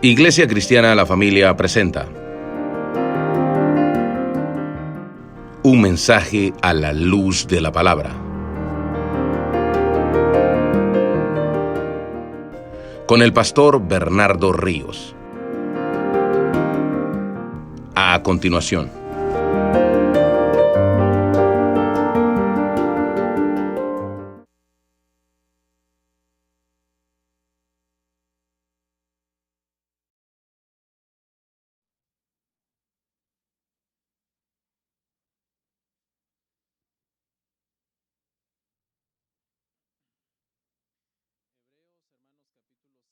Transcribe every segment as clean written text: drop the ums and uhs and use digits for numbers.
Iglesia Cristiana La Familia presenta un mensaje a la luz de la palabra. Con el pastor Bernardo Ríos. A continuación.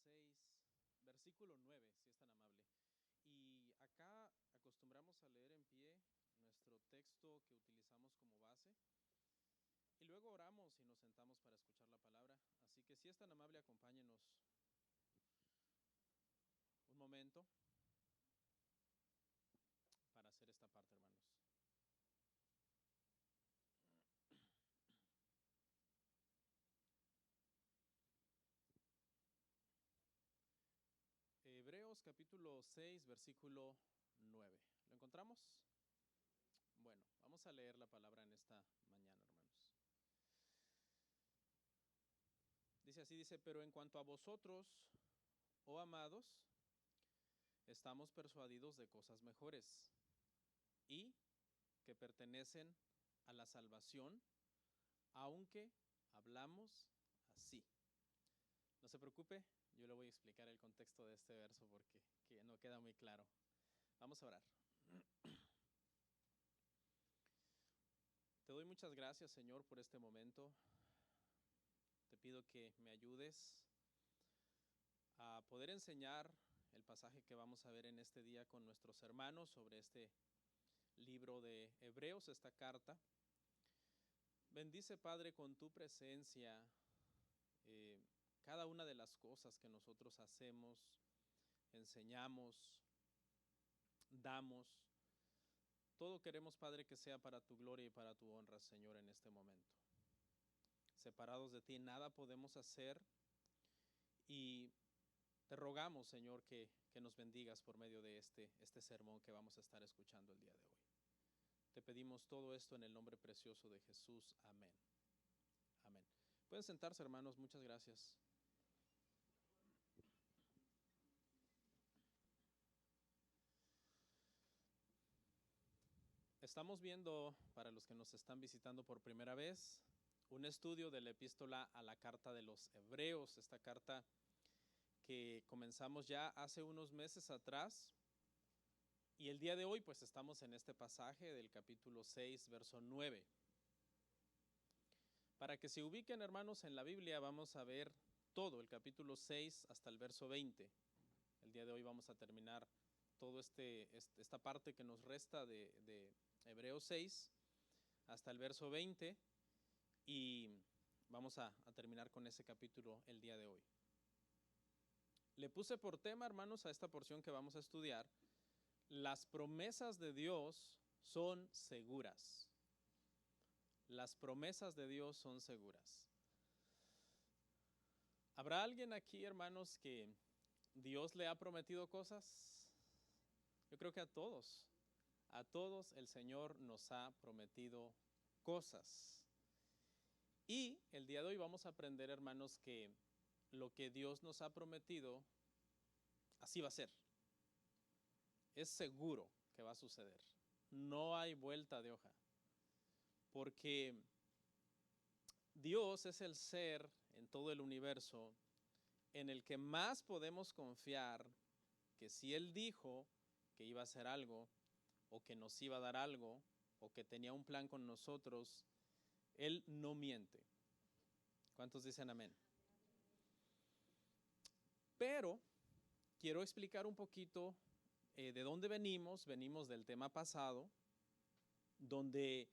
Hebreos, hermanos, capítulo 6, versículo 9, si es tan amable. Y acá acostumbramos a leer en pie nuestro texto que utilizamos como base y luego oramos y nos sentamos para escuchar la palabra. Así que si es tan amable, acompáñenos un momento para hacer esta parte, hermanos. Hebreos capítulo 6, versículo 9. ¿Lo encontramos? Bueno, vamos a leer la palabra en esta mañana, hermanos. Dice así, pero en cuanto a vosotros, oh amados, estamos persuadidos de cosas mejores y que pertenecen a la salvación, aunque hablamos así. No se preocupe, yo le voy a explicar el contexto de este verso porque no queda muy claro. Vamos a orar. Te doy muchas gracias, Señor, por este momento. Te pido que me ayudes a poder enseñar el pasaje que vamos a ver en este día con nuestros hermanos sobre este libro de Hebreos, esta carta. Bendice, Padre, con tu presencia cada una de las cosas que nosotros hacemos, enseñamos, damos. Todo queremos, Padre, que sea para tu gloria y para tu honra, Señor, en este momento. Separados de ti nada podemos hacer y te rogamos, Señor, que nos bendigas por medio de este sermón que vamos a estar escuchando el día de hoy. Te pedimos todo esto en el nombre precioso de Jesús. Amén. Amén. Pueden sentarse, hermanos. Muchas gracias. Estamos viendo, para los que nos están visitando por primera vez, un estudio de la epístola a la carta de los Hebreos, esta carta que comenzamos ya hace unos meses atrás. Y el día de hoy pues estamos en este pasaje del capítulo 6, verso 9. Para que se ubiquen, hermanos, en la Biblia vamos a ver todo el capítulo 6 hasta el verso 20. El día de hoy vamos a terminar toda esta parte que nos resta de Hebreos 6 hasta el verso 20 y vamos a terminar con ese capítulo el día de hoy. Le puse por tema, hermanos, a esta porción que vamos a estudiar: las promesas de Dios son seguras. Las promesas de Dios son seguras. ¿Habrá alguien aquí, hermanos, que Dios le ha prometido cosas? Yo creo que a todos el Señor nos ha prometido cosas. Y el día de hoy vamos a aprender, hermanos, que lo que Dios nos ha prometido, así va a ser. Es seguro que va a suceder. No hay vuelta de hoja. Porque Dios es el ser en todo el universo en el que más podemos confiar que si Él dijo que iba a hacer algo, o que nos iba a dar algo, o que tenía un plan con nosotros, Él no miente. ¿Cuántos dicen amén? Pero quiero explicar un poquito de dónde venimos. Venimos del tema pasado, donde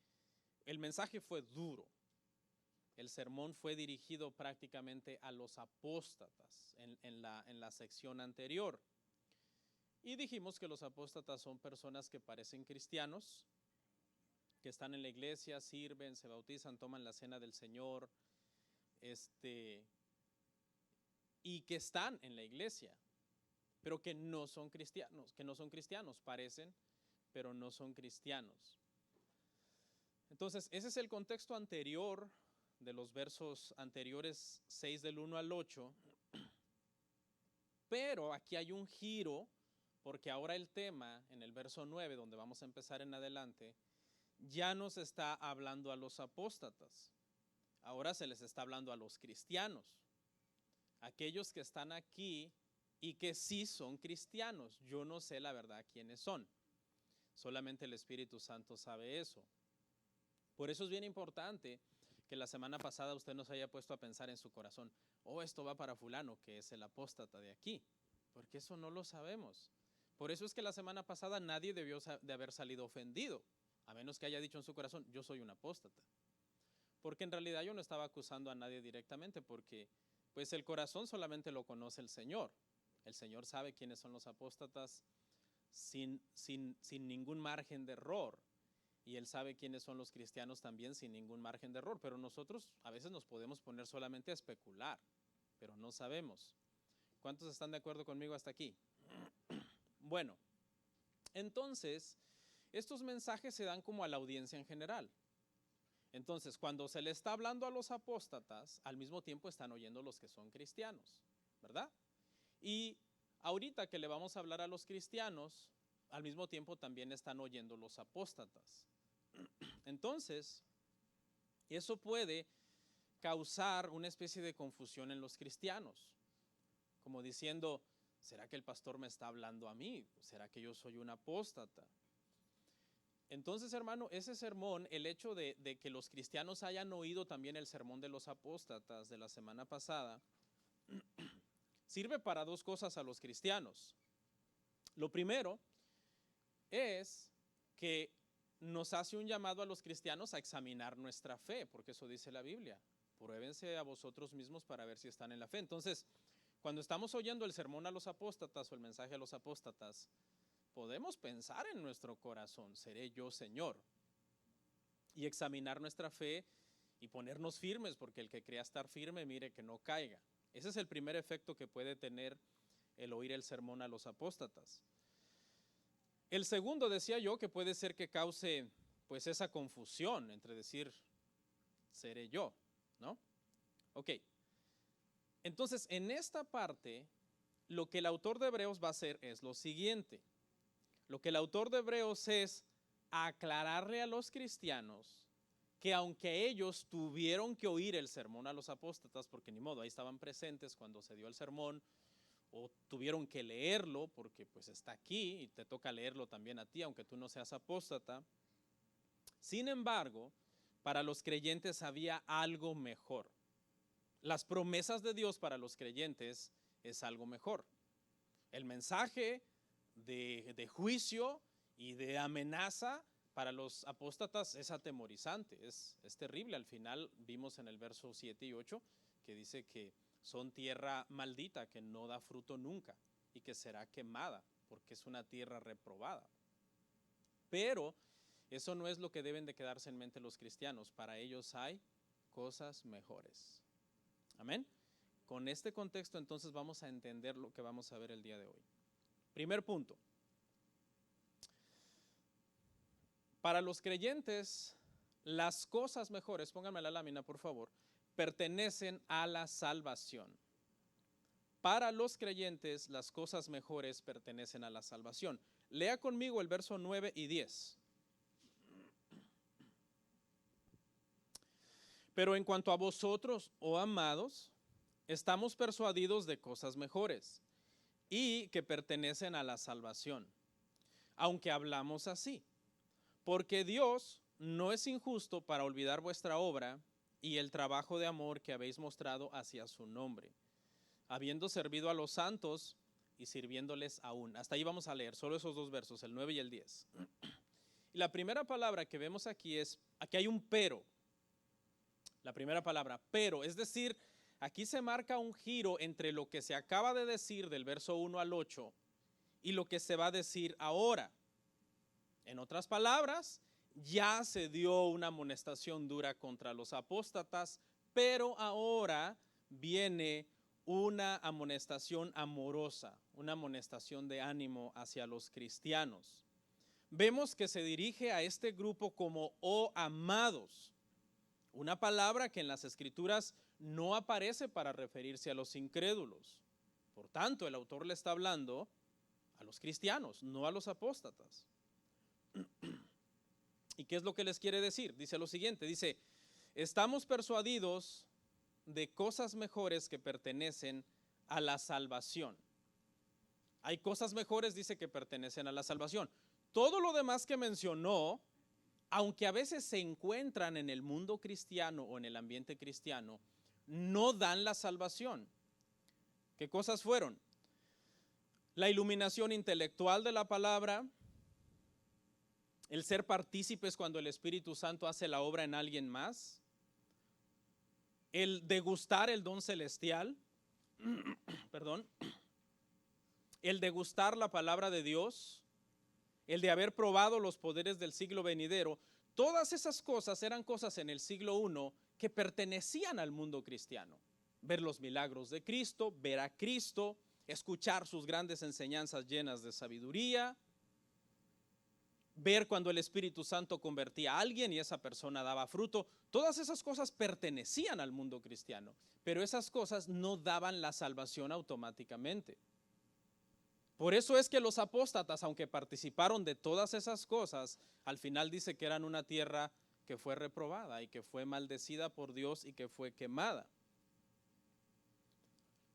el mensaje fue duro. El sermón fue dirigido prácticamente a los apóstatas en la sección anterior. Y dijimos que los apóstatas son personas que parecen cristianos, que están en la iglesia, sirven, se bautizan, toman la cena del Señor, y que están en la iglesia, pero que no son cristianos, parecen, pero no son cristianos. Entonces, ese es el contexto anterior de los versos anteriores 6 del 1 al 8, pero aquí hay un giro, porque ahora el tema en el verso 9, donde vamos a empezar en adelante, ya nos está hablando a los apóstatas. Ahora se les está hablando a los cristianos, aquellos que están aquí y que sí son cristianos. Yo no sé la verdad quiénes son, solamente el Espíritu Santo sabe eso. Por eso es bien importante que la semana pasada usted nos haya puesto a pensar en su corazón, esto va para fulano, que es el apóstata de aquí, porque eso no lo sabemos. Por eso es que la semana pasada nadie debió de haber salido ofendido, a menos que haya dicho en su corazón, yo soy un apóstata. Porque en realidad yo no estaba acusando a nadie directamente, porque pues el corazón solamente lo conoce el Señor. El Señor sabe quiénes son los apóstatas sin ningún margen de error. Y Él sabe quiénes son los cristianos también sin ningún margen de error. Pero nosotros a veces nos podemos poner solamente a especular, pero no sabemos. ¿Cuántos están de acuerdo conmigo hasta aquí? Bueno, entonces, estos mensajes se dan como a la audiencia en general. Entonces, cuando se le está hablando a los apóstatas, al mismo tiempo están oyendo los que son cristianos, ¿verdad? Y ahorita que le vamos a hablar a los cristianos, al mismo tiempo también están oyendo los apóstatas. Entonces, eso puede causar una especie de confusión en los cristianos, como diciendo, ¿será que el pastor me está hablando a mí? ¿Será que yo soy un apóstata? Entonces, hermano, ese sermón, el hecho de que los cristianos hayan oído también el sermón de los apóstatas de la semana pasada, sirve para dos cosas a los cristianos. Lo primero es que nos hace un llamado a los cristianos a examinar nuestra fe, porque eso dice la Biblia. Pruébense a vosotros mismos para ver si están en la fe. Entonces, cuando estamos oyendo el sermón a los apóstatas o el mensaje a los apóstatas, podemos pensar en nuestro corazón, ¿seré yo Señor? Y examinar nuestra fe y ponernos firmes, porque el que crea estar firme, mire que no caiga. Ese es el primer efecto que puede tener el oír el sermón a los apóstatas. El segundo, decía yo, que puede ser que cause pues esa confusión entre decir, seré yo, ¿no? Ok. Entonces, en esta parte, lo que el autor de Hebreos va a hacer es lo siguiente. Lo que el autor de Hebreos es aclararle a los cristianos que aunque ellos tuvieron que oír el sermón a los apóstatas, porque ni modo, ahí estaban presentes cuando se dio el sermón, o tuvieron que leerlo porque pues está aquí y te toca leerlo también a ti, aunque tú no seas apóstata. Sin embargo, para los creyentes había algo mejor. Las promesas de Dios para los creyentes es algo mejor. El mensaje de juicio y de amenaza para los apóstatas es atemorizante, es terrible. Al final vimos en el verso 7 y 8 que dice que son tierra maldita, que no da fruto nunca y que será quemada porque es una tierra reprobada. Pero eso no es lo que deben de quedarse en mente los cristianos. Para ellos hay cosas mejores. Amén. Con este contexto entonces vamos a entender lo que vamos a ver el día de hoy. Primer punto. Para los creyentes, las cosas mejores, pónganme la lámina por favor, pertenecen a la salvación. Para los creyentes, las cosas mejores pertenecen a la salvación. Lea conmigo el verso 9 y 10. Pero en cuanto a vosotros, oh amados, estamos persuadidos de cosas mejores y que pertenecen a la salvación, aunque hablamos así, porque Dios no es injusto para olvidar vuestra obra y el trabajo de amor que habéis mostrado hacia su nombre, habiendo servido a los santos y sirviéndoles aún. Hasta ahí vamos a leer, solo esos dos versos, el 9 y el 10. Y la primera palabra que vemos aquí es, aquí hay un pero. La primera palabra, pero, es decir, aquí se marca un giro entre lo que se acaba de decir del verso 1 al 8 y lo que se va a decir ahora. En otras palabras, ya se dio una amonestación dura contra los apóstatas, pero ahora viene una amonestación amorosa, una amonestación de ánimo hacia los cristianos. Vemos que se dirige a este grupo como "oh amados", una palabra que en las Escrituras no aparece para referirse a los incrédulos. Por tanto, el autor le está hablando a los cristianos, no a los apóstatas. ¿Y qué es lo que les quiere decir? Dice lo siguiente, dice: estamos persuadidos de cosas mejores que pertenecen a la salvación. Hay cosas mejores, dice, que pertenecen a la salvación. Todo lo demás que mencionó, aunque a veces se encuentran en el mundo cristiano o en el ambiente cristiano, no dan la salvación. ¿Qué cosas fueron? La iluminación intelectual de la palabra, el ser partícipes cuando el Espíritu Santo hace la obra en alguien más, el degustar el don celestial, perdón, el degustar la palabra de Dios, el de haber probado los poderes del siglo venidero. Todas esas cosas eran cosas en el siglo I que pertenecían al mundo cristiano. Ver los milagros de Cristo, ver a Cristo, escuchar sus grandes enseñanzas llenas de sabiduría, ver cuando el Espíritu Santo convertía a alguien y esa persona daba fruto. Todas esas cosas pertenecían al mundo cristiano, pero esas cosas no daban la salvación automáticamente. Por eso es que los apóstatas, aunque participaron de todas esas cosas, al final dice que eran una tierra que fue reprobada y que fue maldecida por Dios y que fue quemada.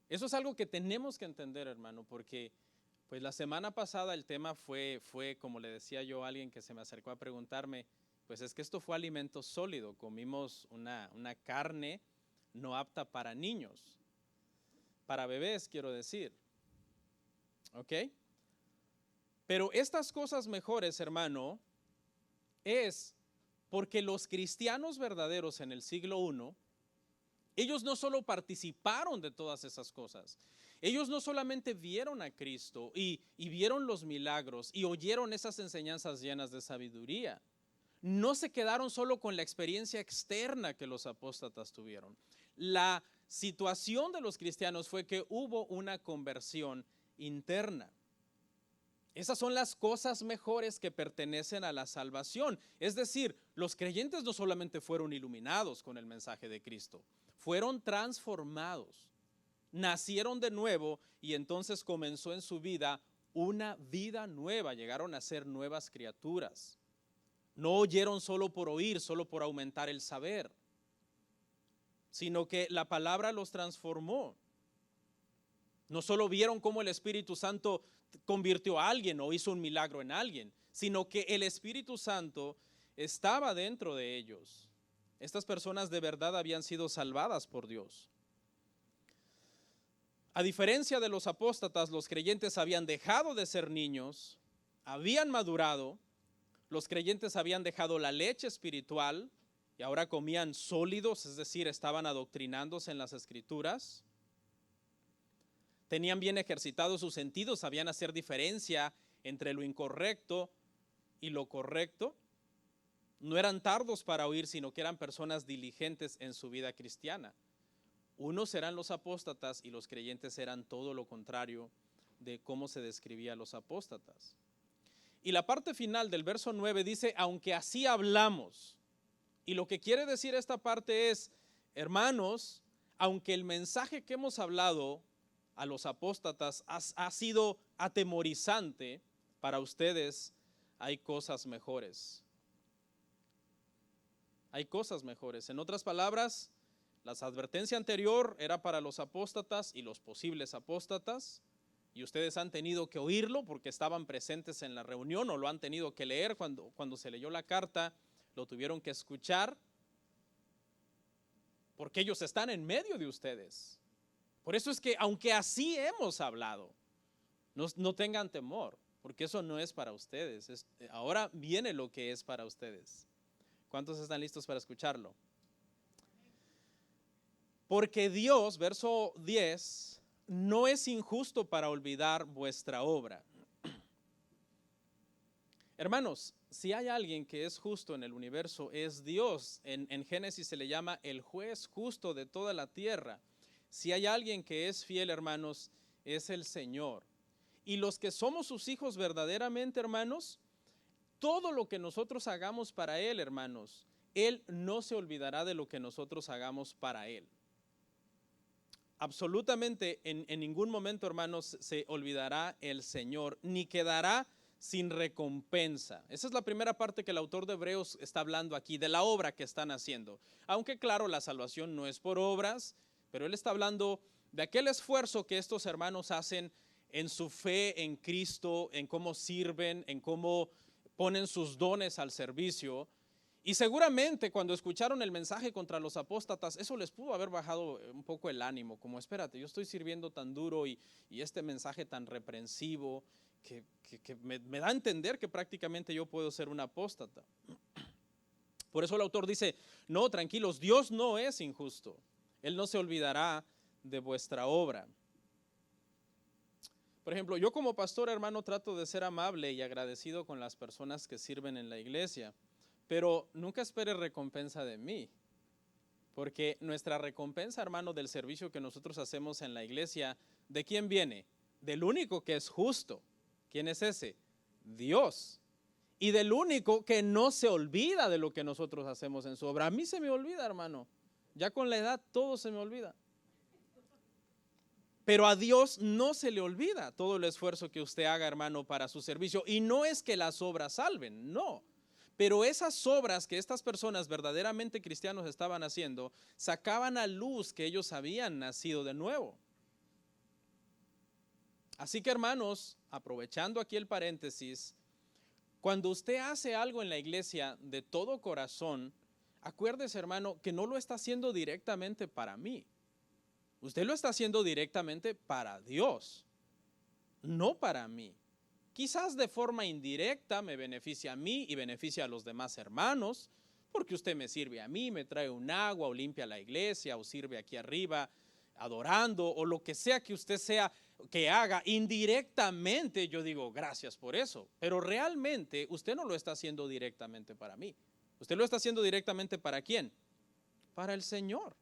Eso es algo que tenemos que entender, hermano, porque pues la semana pasada el tema fue como le decía yo a alguien que se me acercó a preguntarme, pues es que esto fue alimento sólido, comimos una carne no apta para niños, para bebés quiero decir. ¿Ok? Pero estas cosas mejores, hermano, es porque los cristianos verdaderos en el siglo I, ellos no solo participaron de todas esas cosas, ellos no solamente vieron a Cristo y vieron los milagros y oyeron esas enseñanzas llenas de sabiduría, no se quedaron solo con la experiencia externa que los apóstatas tuvieron. La situación de los cristianos fue que hubo una conversión interna. Esas son las cosas mejores que pertenecen a la salvación. Es decir, los creyentes no solamente fueron iluminados con el mensaje de Cristo, fueron transformados, nacieron de nuevo y entonces comenzó en su vida una vida nueva, llegaron a ser nuevas criaturas. No oyeron solo por oír, solo por aumentar el saber, sino que la palabra los transformó. No solo vieron cómo el Espíritu Santo convirtió a alguien o hizo un milagro en alguien, sino que el Espíritu Santo estaba dentro de ellos. Estas personas de verdad habían sido salvadas por Dios. A diferencia de los apóstatas, los creyentes habían dejado de ser niños, habían madurado, los creyentes habían dejado la leche espiritual y ahora comían sólidos, es decir, estaban adoctrinándose en las Escrituras. Tenían bien ejercitados sus sentidos, sabían hacer diferencia entre lo incorrecto y lo correcto. No eran tardos para oír, sino que eran personas diligentes en su vida cristiana. Unos eran los apóstatas y los creyentes eran todo lo contrario de cómo se describía a los apóstatas. Y la parte final del verso 9 dice, aunque así hablamos. Y lo que quiere decir esta parte es, hermanos, aunque el mensaje que hemos hablado a los apóstatas ha sido atemorizante, para ustedes hay cosas mejores. Hay cosas mejores. En otras palabras, la advertencia anterior era para los apóstatas y los posibles apóstatas, y ustedes han tenido que oírlo porque estaban presentes en la reunión o lo han tenido que leer cuando se leyó la carta, lo tuvieron que escuchar, porque ellos están en medio de ustedes. Por eso es que aunque así hemos hablado, no tengan temor, porque eso no es para ustedes. Ahora viene lo que es para ustedes. ¿Cuántos están listos para escucharlo? Porque Dios, verso 10, no es injusto para olvidar vuestra obra. Hermanos, si hay alguien que es justo en el universo, es Dios. En Génesis se le llama el juez justo de toda la tierra. Si hay alguien que es fiel, hermanos, es el Señor. Y los que somos sus hijos verdaderamente, hermanos, todo lo que nosotros hagamos para Él, hermanos, Él no se olvidará de lo que nosotros hagamos para Él. Absolutamente en ningún momento, hermanos, se olvidará el Señor, ni quedará sin recompensa. Esa es la primera parte que el autor de Hebreos está hablando aquí, de la obra que están haciendo. Aunque claro, la salvación no es por obras, pero él está hablando de aquel esfuerzo que estos hermanos hacen en su fe en Cristo, en cómo sirven, en cómo ponen sus dones al servicio. Y seguramente cuando escucharon el mensaje contra los apóstatas, eso les pudo haber bajado un poco el ánimo, como espérate, yo estoy sirviendo tan duro y este mensaje tan reprensivo que me da a entender que prácticamente yo puedo ser un apóstata. Por eso el autor dice, no, tranquilos, Dios no es injusto, Él no se olvidará de vuestra obra. Por ejemplo, yo como pastor, hermano, trato de ser amable y agradecido con las personas que sirven en la iglesia. Pero nunca espere recompensa de mí, porque nuestra recompensa, hermano, del servicio que nosotros hacemos en la iglesia, ¿de quién viene? Del único que es justo. ¿Quién es ese? Dios. Y del único que no se olvida de lo que nosotros hacemos en su obra. A mí se me olvida, hermano. Ya con la edad todo se me olvida. Pero a Dios no se le olvida todo el esfuerzo que usted haga, hermano, para su servicio. Y no es que las obras salven, no. Pero esas obras que estas personas verdaderamente cristianos estaban haciendo, sacaban a luz que ellos habían nacido de nuevo. Así que, hermanos, aprovechando aquí el paréntesis, cuando usted hace algo en la iglesia de todo corazón, acuérdese, hermano, que no lo está haciendo directamente para mí. Usted lo está haciendo directamente para Dios, no para mí. Quizás de forma indirecta me beneficia a mí y beneficia a los demás hermanos, porque usted me sirve a mí, me trae un agua o limpia la iglesia o sirve aquí arriba adorando o lo que sea que usted sea que haga indirectamente. Yo digo gracias por eso, pero realmente usted no lo está haciendo directamente para mí. Usted lo está haciendo directamente ¿para quién? Para el Señor.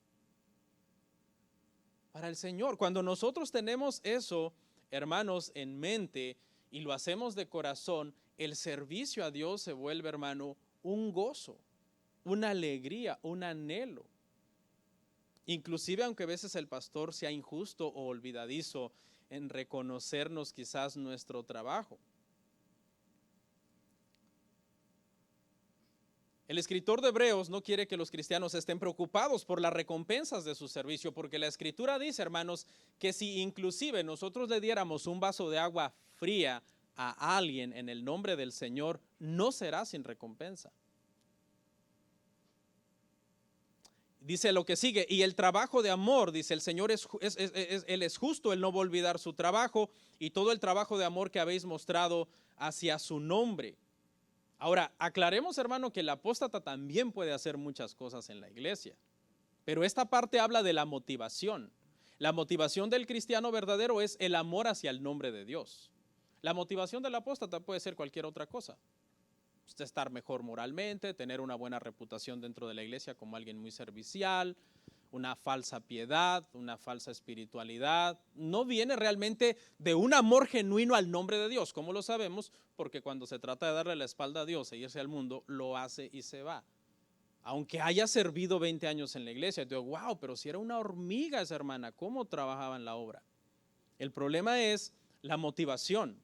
Para el Señor. Cuando nosotros tenemos eso, hermanos, en mente, y lo hacemos de corazón, el servicio a Dios se vuelve, hermano, un gozo, una alegría, un anhelo. Inclusive aunque a veces el pastor sea injusto o olvidadizo en reconocernos quizás nuestro trabajo. El escritor de Hebreos no quiere que los cristianos estén preocupados por las recompensas de su servicio, porque la escritura dice, hermanos, que si inclusive nosotros le diéramos un vaso de agua fría a alguien en el nombre del Señor, no será sin recompensa. Dice lo que sigue, y el trabajo de amor, dice el Señor, Él es justo, Él no va a olvidar su trabajo y todo el trabajo de amor que habéis mostrado hacia su nombre. Ahora, aclaremos, hermano, que el apóstata también puede hacer muchas cosas en la iglesia, pero esta parte habla de la motivación. La motivación del cristiano verdadero es el amor hacia el nombre de Dios. La motivación del apóstata puede ser cualquier otra cosa. Usted estar mejor moralmente, tener una buena reputación dentro de la iglesia como alguien muy servicial, una falsa piedad, una falsa espiritualidad. No viene realmente de un amor genuino al nombre de Dios. ¿Cómo lo sabemos? Porque cuando se trata de darle la espalda a Dios e irse al mundo, lo hace y se va. Aunque haya servido 20 años en la iglesia, yo digo, wow, pero si era una hormiga esa hermana, ¿cómo trabajaba en la obra? El problema es la motivación.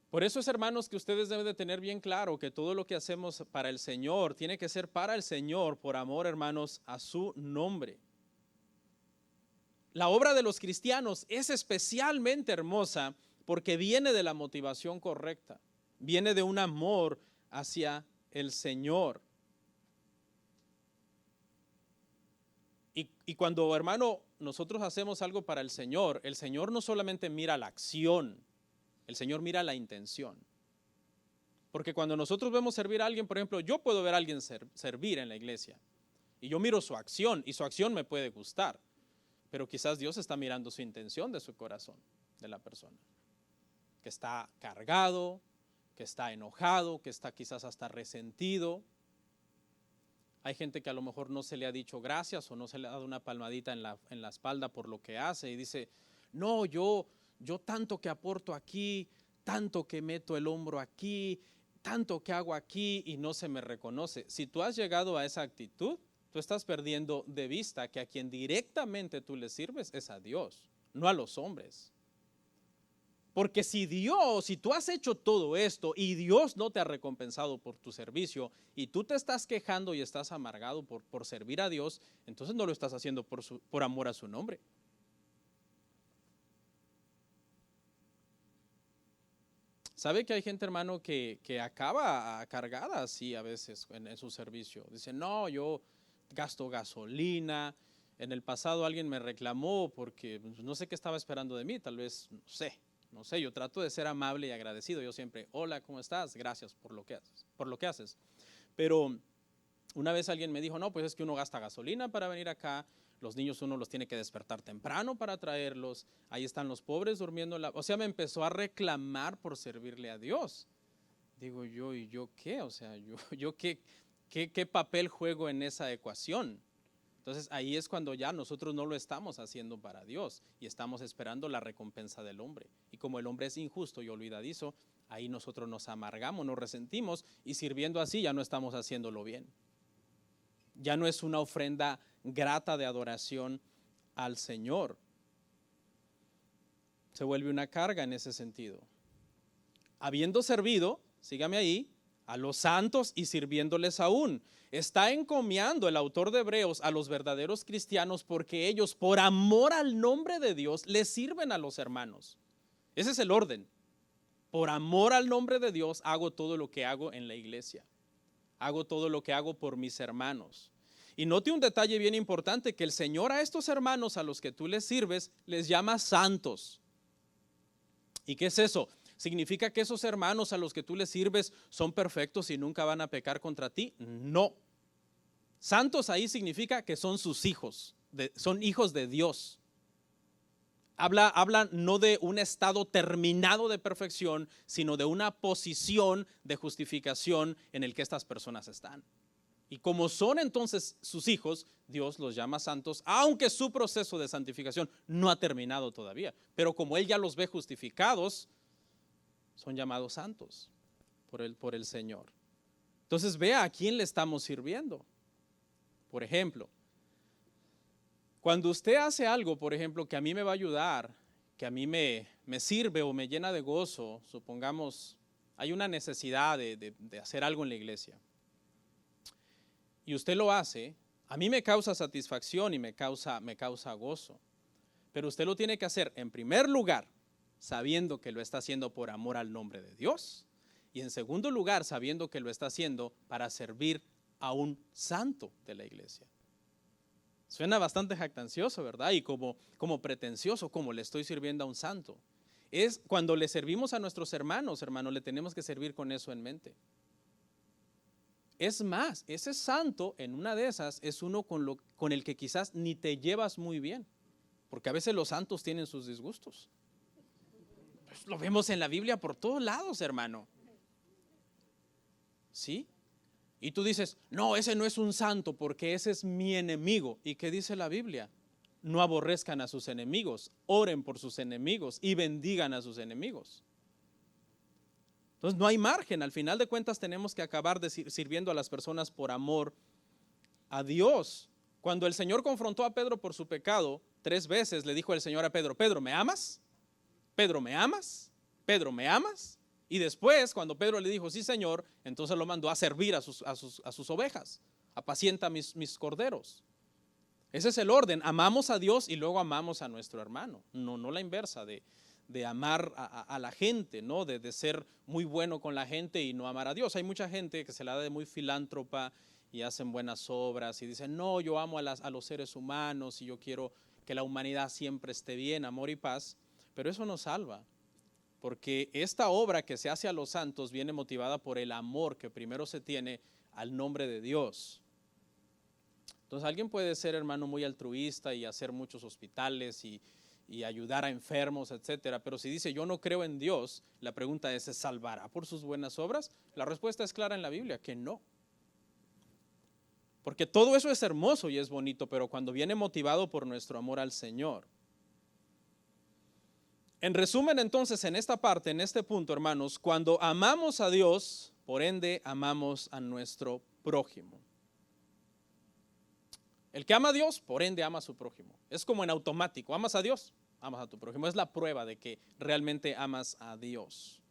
Por eso es, hermanos, que ustedes deben de tener bien claro que todo lo que hacemos para el Señor tiene que ser para el Señor, por amor, hermanos, a su nombre. La obra de los cristianos es especialmente hermosa porque viene de la motivación correcta, viene de un amor hacia el Señor. Y cuando, hermano, nosotros hacemos algo para el Señor no solamente mira la acción, el Señor mira la intención. Porque cuando nosotros vemos servir a alguien, por ejemplo, yo puedo ver a alguien servir en la iglesia y yo miro su acción y su acción me puede gustar, pero quizás Dios está mirando su intención de su corazón, de la persona, que está cargado, que está enojado, que está quizás hasta resentido. Hay gente que a lo mejor no se le ha dicho gracias o no se le ha dado una palmadita en la espalda por lo que hace y dice, no, yo tanto que aporto aquí, tanto que meto el hombro aquí, tanto que hago aquí y no se me reconoce. Si tú has llegado a esa actitud, tú estás perdiendo de vista que a quien directamente tú le sirves es a Dios, no a los hombres. Porque si tú has hecho todo esto y Dios no te ha recompensado por tu servicio y tú te estás quejando y estás amargado por servir a Dios, entonces no lo estás haciendo por amor a su nombre. ¿Sabe que hay gente, hermano, que acaba cargada así a veces en su servicio? Dice, no, yo gasto gasolina. En el pasado alguien me reclamó porque no sé qué estaba esperando de mí, tal vez, no sé, yo trato de ser amable y agradecido. Yo siempre, hola, ¿cómo estás? Gracias por lo que haces. Pero una vez alguien me dijo, no, pues es que uno gasta gasolina para venir acá, los niños uno los tiene que despertar temprano para traerlos, ahí están los pobres durmiendo. O sea, me empezó a reclamar por servirle a Dios. Digo yo, ¿y yo qué? O sea, yo qué papel juego en esa ecuación. Entonces ahí es cuando ya nosotros no lo estamos haciendo para Dios y estamos esperando la recompensa del hombre. Y como el hombre es injusto y olvidadizo, ahí nosotros nos amargamos, nos resentimos y sirviendo así ya no estamos haciéndolo bien. Ya no es una ofrenda grata de adoración al Señor. Se vuelve una carga en ese sentido. Habiendo servido, sígame ahí, a los santos y sirviéndoles aún. Está encomiando el autor de Hebreos a los verdaderos cristianos porque ellos, por amor al nombre de Dios, les sirven a los hermanos. Ese es el orden. Por amor al nombre de Dios hago todo lo que hago en la iglesia. Hago todo lo que hago por mis hermanos. Y note un detalle bien importante, que el Señor a estos hermanos a los que tú les sirves, les llama santos. ¿Y qué es eso? ¿Significa que esos hermanos a los que tú les sirves son perfectos y nunca van a pecar contra ti? No. Santos ahí significa que son sus hijos, son hijos de Dios. Habla no de un estado terminado de perfección, sino de una posición de justificación en el que estas personas están. Y como son entonces sus hijos, Dios los llama santos, aunque su proceso de santificación no ha terminado todavía. Pero como Él ya los ve justificados, son llamados santos por el Señor. Entonces vea a quién le estamos sirviendo. Por ejemplo, cuando usted hace algo, por ejemplo, que a mí me va a ayudar, que a mí me sirve o me llena de gozo, supongamos, hay una necesidad de hacer algo en la iglesia, y usted lo hace, a mí me causa satisfacción y me causa gozo, pero usted lo tiene que hacer en primer lugar, sabiendo que lo está haciendo por amor al nombre de Dios, y en segundo lugar, sabiendo que lo está haciendo para servir a un santo de la iglesia. Suena bastante jactancioso, ¿verdad? Y como pretencioso, como le estoy sirviendo a un santo. Es cuando le servimos a nuestros hermanos, le tenemos que servir con eso en mente. Es más, ese santo en una de esas es uno con el que quizás ni te llevas muy bien, porque a veces los santos tienen sus disgustos. Pues lo vemos en la Biblia por todos lados, hermano. ¿Sí? Y tú dices, no, ese no es un santo porque ese es mi enemigo. ¿Y qué dice la Biblia? No aborrezcan a sus enemigos, oren por sus enemigos y bendigan a sus enemigos. Entonces no hay margen, al final de cuentas tenemos que acabar sirviendo a las personas por amor a Dios. Cuando el Señor confrontó a Pedro por su pecado, 3 veces le dijo el Señor a Pedro, Pedro, ¿me amas? Pedro, ¿me amas? Pedro, ¿me amas? Y después, cuando Pedro le dijo, sí, Señor, entonces lo mandó a servir a sus ovejas, apacienta mis corderos. Ese es el orden, amamos a Dios y luego amamos a nuestro hermano, no la inversa de amar a la gente, ¿no? De ser muy bueno con la gente y no amar a Dios. Hay mucha gente que se la da de muy filántropa y hacen buenas obras y dicen, no, yo amo a los seres humanos y yo quiero que la humanidad siempre esté bien, amor y paz, pero eso no salva. Porque esta obra que se hace a los santos viene motivada por el amor que primero se tiene al nombre de Dios. Entonces alguien puede ser, hermano, muy altruista y hacer muchos hospitales y ayudar a enfermos, etcétera. Pero si dice yo no creo en Dios, la pregunta es, ¿se salvará por sus buenas obras? La respuesta es clara en la Biblia, que no. Porque todo eso es hermoso y es bonito, pero cuando viene motivado por nuestro amor al Señor. En resumen, entonces, en esta parte, en este punto, hermanos, cuando amamos a Dios, por ende, amamos a nuestro prójimo. El que ama a Dios, por ende, ama a su prójimo. Es como en automático. Amas a Dios, amas a tu prójimo. Es la prueba de que realmente amas a Dios.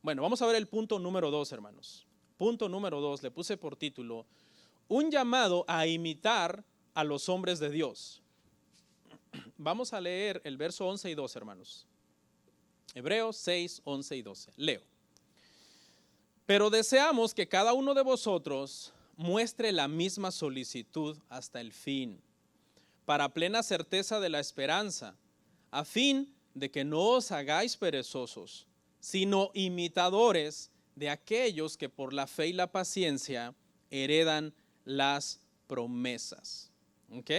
Bueno, vamos a ver el punto número 2, hermanos. Punto número 2, le puse por título, un llamado a imitar a los hombres de Dios. Vamos a leer el verso 11 y 12, hermanos. Hebreos 6, 11 y 12. Leo. Pero deseamos que cada uno de vosotros muestre la misma solicitud hasta el fin, para plena certeza de la esperanza, a fin de que no os hagáis perezosos, sino imitadores de aquellos que por la fe y la paciencia heredan las promesas. ¿Ok?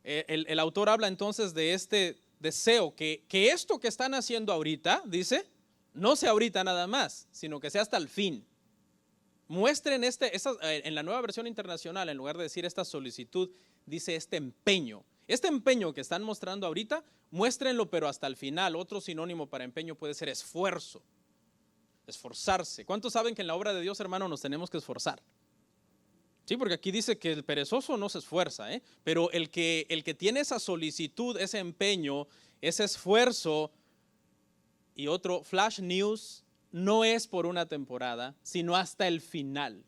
El autor habla entonces de este deseo, que esto que están haciendo ahorita, dice, no sea ahorita nada más, sino que sea hasta el fin. Muestren en la Nueva Versión Internacional, en lugar de decir esta solicitud, dice este empeño. Este empeño que están mostrando ahorita, muéstrenlo, pero hasta el final. Otro sinónimo para empeño puede ser esfuerzo, esforzarse. ¿Cuántos saben que en la obra de Dios, hermano, nos tenemos que esforzar? Sí, porque aquí dice que el perezoso no se esfuerza, pero el que tiene esa solicitud, ese empeño, ese esfuerzo, y otro flash news, no es por una temporada, sino hasta el final.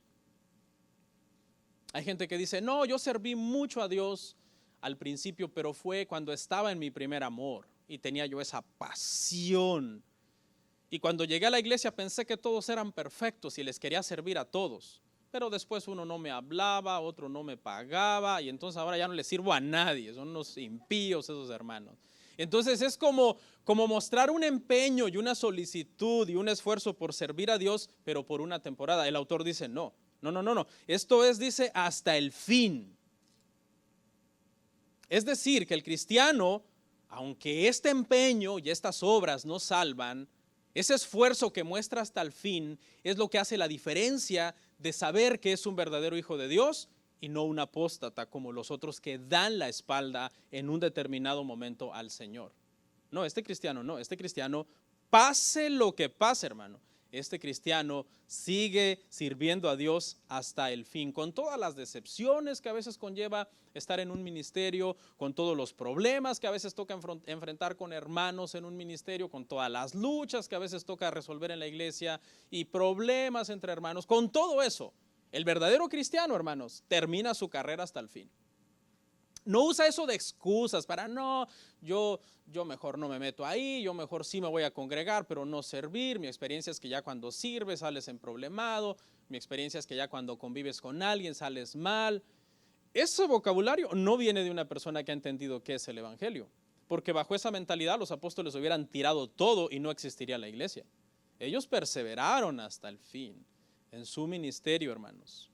Hay gente que dice, no, yo serví mucho a Dios al principio, pero fue cuando estaba en mi primer amor y tenía yo esa pasión. Y cuando llegué a la iglesia pensé que todos eran perfectos y les quería servir a todos. Pero después uno no me hablaba, otro no me pagaba y entonces ahora ya no les sirvo a nadie, son unos impíos esos hermanos. Entonces es como mostrar un empeño y una solicitud y un esfuerzo por servir a Dios, pero por una temporada. El autor dice no. Esto es, dice, hasta el fin. Es decir, que el cristiano, aunque este empeño y estas obras no salvan, ese esfuerzo que muestra hasta el fin es lo que hace la diferencia de saber que es un verdadero hijo de Dios y no un apóstata como los otros que dan la espalda en un determinado momento al Señor. No, este cristiano, pase lo que pase, hermano, este cristiano sigue sirviendo a Dios hasta el fin, con todas las decepciones que a veces conlleva estar en un ministerio, con todos los problemas que a veces toca enfrentar con hermanos en un ministerio, con todas las luchas que a veces toca resolver en la iglesia y problemas entre hermanos. Con todo eso, el verdadero cristiano, hermanos, termina su carrera hasta el fin. No usa eso de excusas para no, yo mejor no me meto ahí, yo mejor sí me voy a congregar, pero no servir. Mi experiencia es que ya cuando sirves sales emproblemado, mi experiencia es que ya cuando convives con alguien sales mal. Ese vocabulario no viene de una persona que ha entendido qué es el evangelio, porque bajo esa mentalidad los apóstoles hubieran tirado todo y no existiría la iglesia. Ellos perseveraron hasta el fin en su ministerio, hermanos.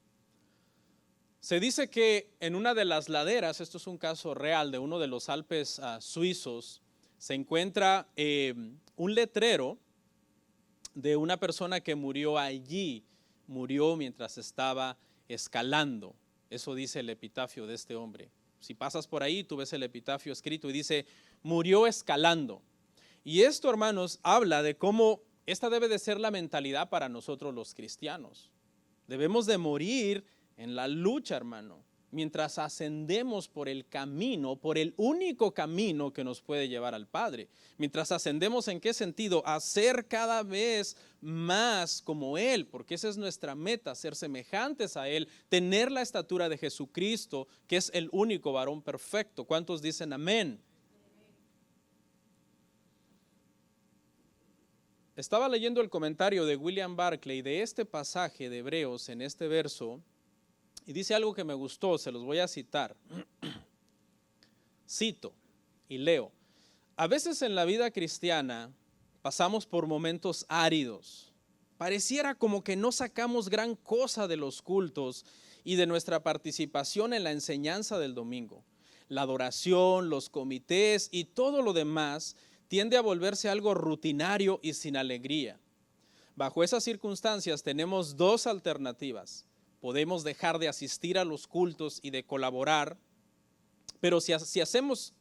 Se dice que en una de las laderas, esto es un caso real de uno de los Alpes suizos, se encuentra un letrero de una persona que murió allí, murió mientras estaba escalando. Eso dice el epitafio de este hombre. Si pasas por ahí, tú ves el epitafio escrito y dice, murió escalando. Y esto, hermanos, habla de cómo esta debe de ser la mentalidad para nosotros los cristianos. Debemos de morir en la lucha, hermano, mientras ascendemos por el camino, por el único camino que nos puede llevar al Padre. Mientras ascendemos, ¿en qué sentido? A ser cada vez más como Él, porque esa es nuestra meta, ser semejantes a Él, tener la estatura de Jesucristo, que es el único varón perfecto. ¿Cuántos dicen amén? Estaba leyendo el comentario de William Barclay de este pasaje de Hebreos en este verso, y dice algo que me gustó, se los voy a citar. Cito y leo. A veces en la vida cristiana pasamos por momentos áridos. Pareciera como que no sacamos gran cosa de los cultos y de nuestra participación en la enseñanza del domingo. La adoración, los comités y todo lo demás tiende a volverse algo rutinario y sin alegría. Bajo esas circunstancias tenemos dos alternativas. podemos dejar de asistir a los cultos y de colaborar, pero si hacemos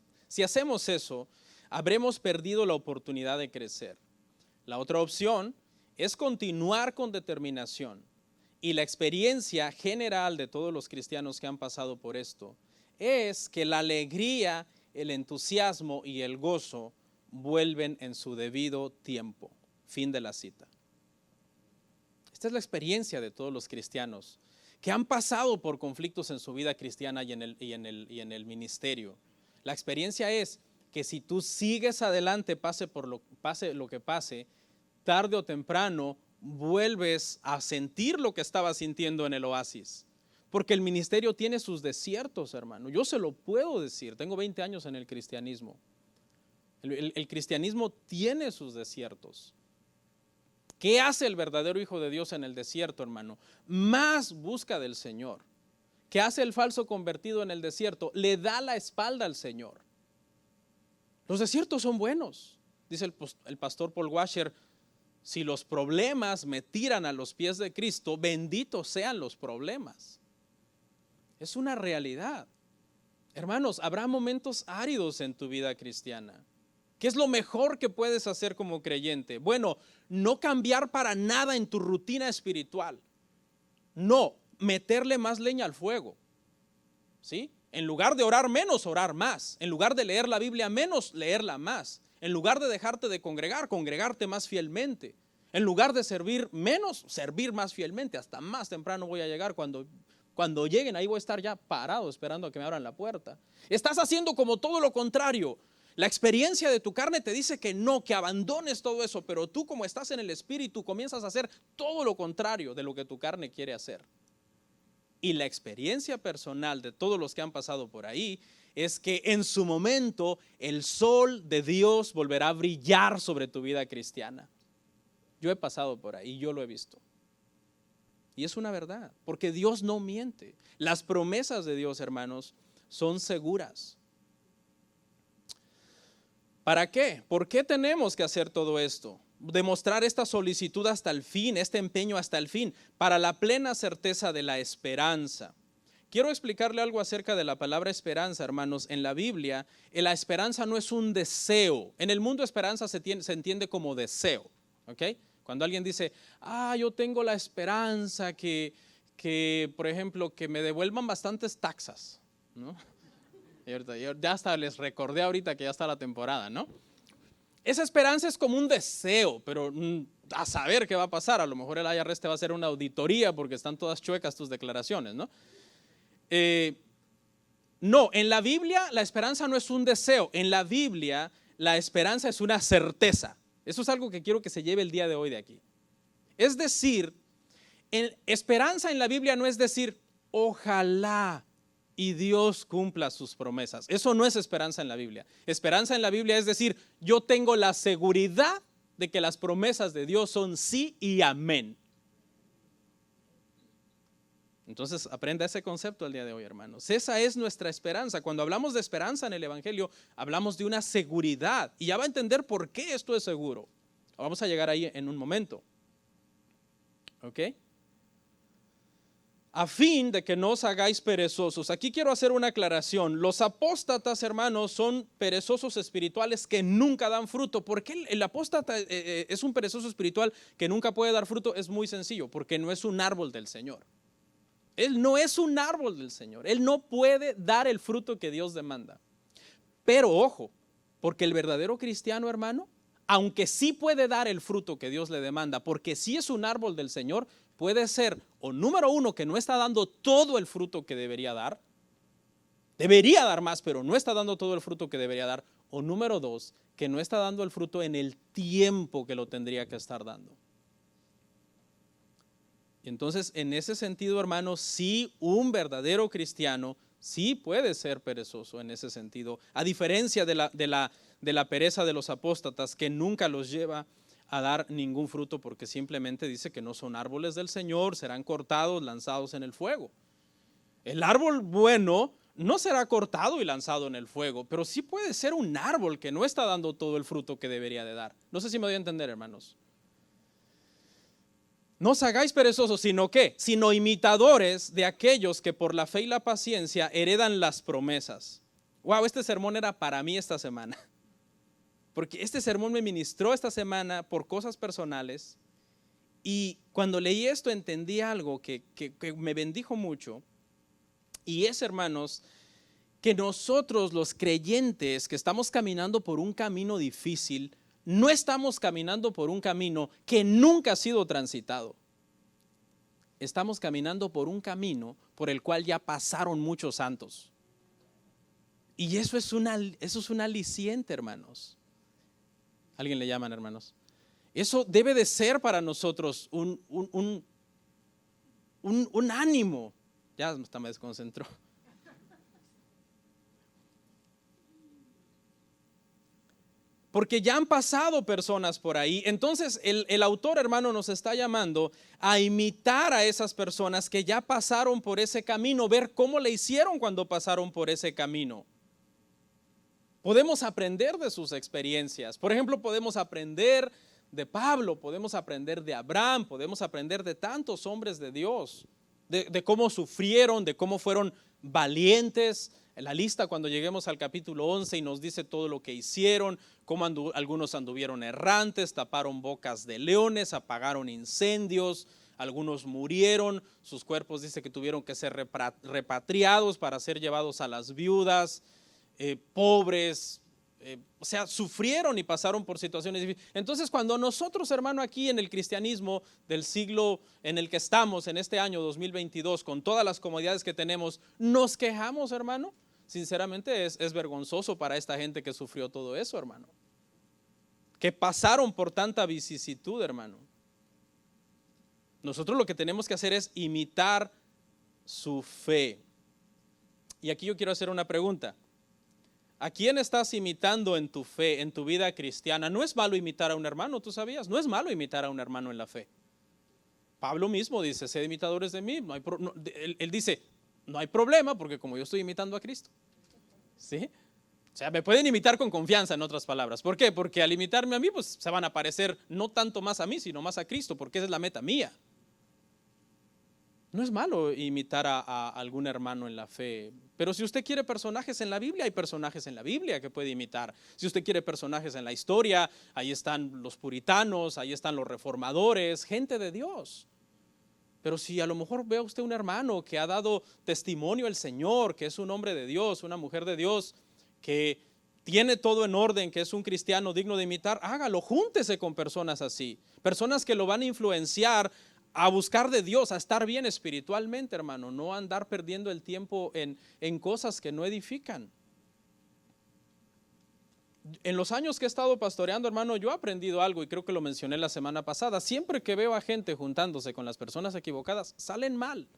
eso, habremos perdido la oportunidad de crecer. La otra opción es continuar con determinación, y la experiencia general de todos los cristianos que han pasado por esto es que la alegría, el entusiasmo y el gozo vuelven en su debido tiempo. Fin de la cita. Esta es la experiencia de todos los cristianos que han pasado por conflictos en su vida cristiana y en el ministerio. La experiencia es que si tú sigues adelante, pase lo que pase, tarde o temprano vuelves a sentir lo que estabas sintiendo en el oasis. Porque el ministerio tiene sus desiertos, hermano. Yo se lo puedo decir, tengo 20 años en el cristianismo. El cristianismo tiene sus desiertos. ¿Qué hace el verdadero hijo de Dios en el desierto, hermano? Más busca del Señor. ¿Qué hace el falso convertido en el desierto? Le da la espalda al Señor. Los desiertos son buenos. Dice el pastor Paul Washer, si los problemas me tiran a los pies de Cristo, benditos sean los problemas. Es una realidad. Hermanos, habrá momentos áridos en tu vida cristiana. ¿Qué es lo mejor que puedes hacer como creyente? Bueno, no cambiar para nada en tu rutina espiritual. No, meterle más leña al fuego. ¿Sí? En lugar de orar menos, orar más. En lugar de leer la Biblia menos, leerla más. En lugar de dejarte de congregar, congregarte más fielmente. En lugar de servir menos, servir más fielmente. Hasta más temprano voy a llegar. Cuando lleguen, ahí voy a estar ya parado esperando a que me abran la puerta. Estás haciendo como todo lo contrario. La experiencia de tu carne te dice que no, que abandones todo eso, pero tú, como estás en el Espíritu, comienzas a hacer todo lo contrario de lo que tu carne quiere hacer. Y la experiencia personal de todos los que han pasado por ahí es que en su momento el sol de Dios volverá a brillar sobre tu vida cristiana. Yo he pasado por ahí, yo lo he visto. Y es una verdad, porque Dios no miente. Las promesas de Dios, hermanos, son seguras. ¿Para qué? ¿Por qué tenemos que hacer todo esto? Demostrar esta solicitud hasta el fin, este empeño hasta el fin, para la plena certeza de la esperanza. Quiero explicarle algo acerca de la palabra esperanza, hermanos. En la Biblia, la esperanza no es un deseo. En el mundo, esperanza se entiende como deseo, ¿ok? Cuando alguien dice, yo tengo la esperanza que, por ejemplo, que me devuelvan bastantes taxas, ¿no? Ya hasta les recordé ahorita que ya está la temporada, ¿no? Esa esperanza es como un deseo, pero a saber qué va a pasar. A lo mejor el IRS te va a hacer una auditoría porque están todas chuecas tus declaraciones, ¿no? No, en la Biblia la esperanza no es un deseo. En la Biblia la esperanza es una certeza. Eso es algo que quiero que se lleve el día de hoy de aquí. Es decir, esperanza en la Biblia no es decir, ojalá y Dios cumpla sus promesas. Eso no es esperanza en la Biblia. Esperanza en la Biblia es decir, yo tengo la seguridad de que las promesas de Dios son sí y amén. Entonces aprenda ese concepto el día de hoy, hermanos. Esa es nuestra esperanza. Cuando hablamos de esperanza en el Evangelio, hablamos de una seguridad. Y ya va a entender por qué esto es seguro. Vamos a llegar ahí en un momento. ¿Ok? A fin de que no os hagáis perezosos. Aquí quiero hacer una aclaración. Los apóstatas, hermanos, son perezosos espirituales que nunca dan fruto. ¿Por qué el apóstata es un perezoso espiritual que nunca puede dar fruto? Es muy sencillo, porque no es un árbol del Señor. Él no es un árbol del Señor. Él no puede dar el fruto que Dios demanda. Pero ojo, porque el verdadero cristiano, hermano, aunque sí puede dar el fruto que Dios le demanda, porque sí es un árbol del Señor, puede ser, o número uno, que no está dando todo el fruto que debería dar más, pero no está dando todo el fruto que debería dar, o número dos, que no está dando el fruto en el tiempo que lo tendría que estar dando. Entonces, en ese sentido, hermanos, sí, un verdadero cristiano sí puede ser perezoso en ese sentido, a diferencia de la pereza de los apóstatas, que nunca los lleva a dar ningún fruto, porque simplemente dice que no son árboles del Señor, serán cortados, lanzados en el fuego. El árbol bueno no será cortado y lanzado en el fuego, pero sí puede ser un árbol que no está dando todo el fruto que debería de dar. No sé si me doy a entender, hermanos. No os hagáis perezosos, sino ¿qué? Sino imitadores de aquellos que por la fe y la paciencia heredan las promesas. Wow, este sermón era para mí esta semana. Porque este sermón me ministró esta semana por cosas personales. Y cuando leí esto entendí algo que me bendijo mucho. Y es, hermanos, que nosotros los creyentes que estamos caminando por un camino difícil, no estamos caminando por un camino que nunca ha sido transitado. Estamos caminando por un camino por el cual ya pasaron muchos santos. Y eso es un aliciente, hermanos. ¿Alguien le llaman, hermanos? Eso debe de ser para nosotros un ánimo. Ya hasta me desconcentró. Porque ya han pasado personas por ahí. Entonces el autor, hermano, nos está llamando a imitar a esas personas que ya pasaron por ese camino, ver cómo le hicieron cuando pasaron por ese camino. Podemos aprender de sus experiencias. Por ejemplo, podemos aprender de Pablo, podemos aprender de Abraham, podemos aprender de tantos hombres de Dios, de cómo sufrieron, de cómo fueron valientes. En la lista cuando lleguemos al capítulo 11 y nos dice todo lo que hicieron, cómo algunos anduvieron errantes, taparon bocas de leones, apagaron incendios, algunos murieron, sus cuerpos dice que tuvieron que ser repatriados para ser llevados a las viudas, pobres, o sea, sufrieron y pasaron por situaciones difíciles. Entonces, cuando nosotros, hermano, aquí en el cristianismo del siglo en el que estamos, en este año 2022, con todas las comodidades que tenemos, nos quejamos, hermano, sinceramente es vergonzoso para esta gente que sufrió todo eso, hermano, que pasaron por tanta vicisitud, hermano. Nosotros lo que tenemos que hacer es imitar su fe. Y aquí yo quiero hacer una pregunta. ¿A quién estás imitando en tu fe, en tu vida cristiana? No es malo imitar a un hermano, ¿tú sabías? No es malo imitar a un hermano en la fe. Pablo mismo dice, sed imitadores de mí. Él dice, no hay problema porque como yo estoy imitando a Cristo. ¿Sí? O sea, me pueden imitar con confianza, en otras palabras. ¿Por qué? Porque al imitarme a mí, pues se van a parecer no tanto más a mí, sino más a Cristo, porque esa es la meta mía. No es malo imitar a algún hermano en la fe, pero si usted quiere personajes en la Biblia, hay personajes en la Biblia que puede imitar. Si usted quiere personajes en la historia, ahí están los puritanos, ahí están los reformadores, gente de Dios. Pero si a lo mejor ve a usted un hermano que ha dado testimonio al Señor, que es un hombre de Dios, una mujer de Dios, que tiene todo en orden, que es un cristiano digno de imitar, hágalo, júntese con personas así, personas que lo van a influenciar a buscar de Dios, a estar bien espiritualmente, hermano, no andar perdiendo el tiempo en cosas que no edifican. En los años que he estado pastoreando, hermano, yo he aprendido algo y creo que lo mencioné la semana pasada. Siempre que veo a gente juntándose con las personas equivocadas, salen mal.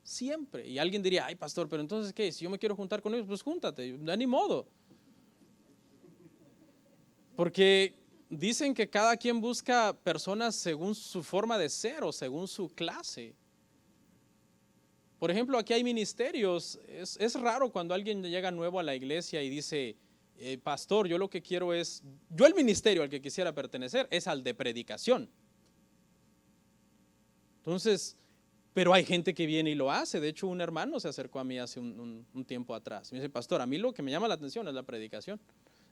Siempre. Y alguien diría, ay, pastor, pero entonces, ¿qué? Si yo me quiero juntar con ellos, pues júntate, no hay ni modo. Porque dicen que cada quien busca personas según su forma de ser o según su clase. Por ejemplo, aquí hay ministerios. Es raro cuando alguien llega nuevo a la iglesia y dice, pastor, yo lo que quiero es, yo el ministerio al que quisiera pertenecer es al de predicación. Entonces, pero hay gente que viene y lo hace. De hecho, un hermano se acercó a mí hace un tiempo atrás. Me dice, pastor, a mí lo que me llama la atención es la predicación.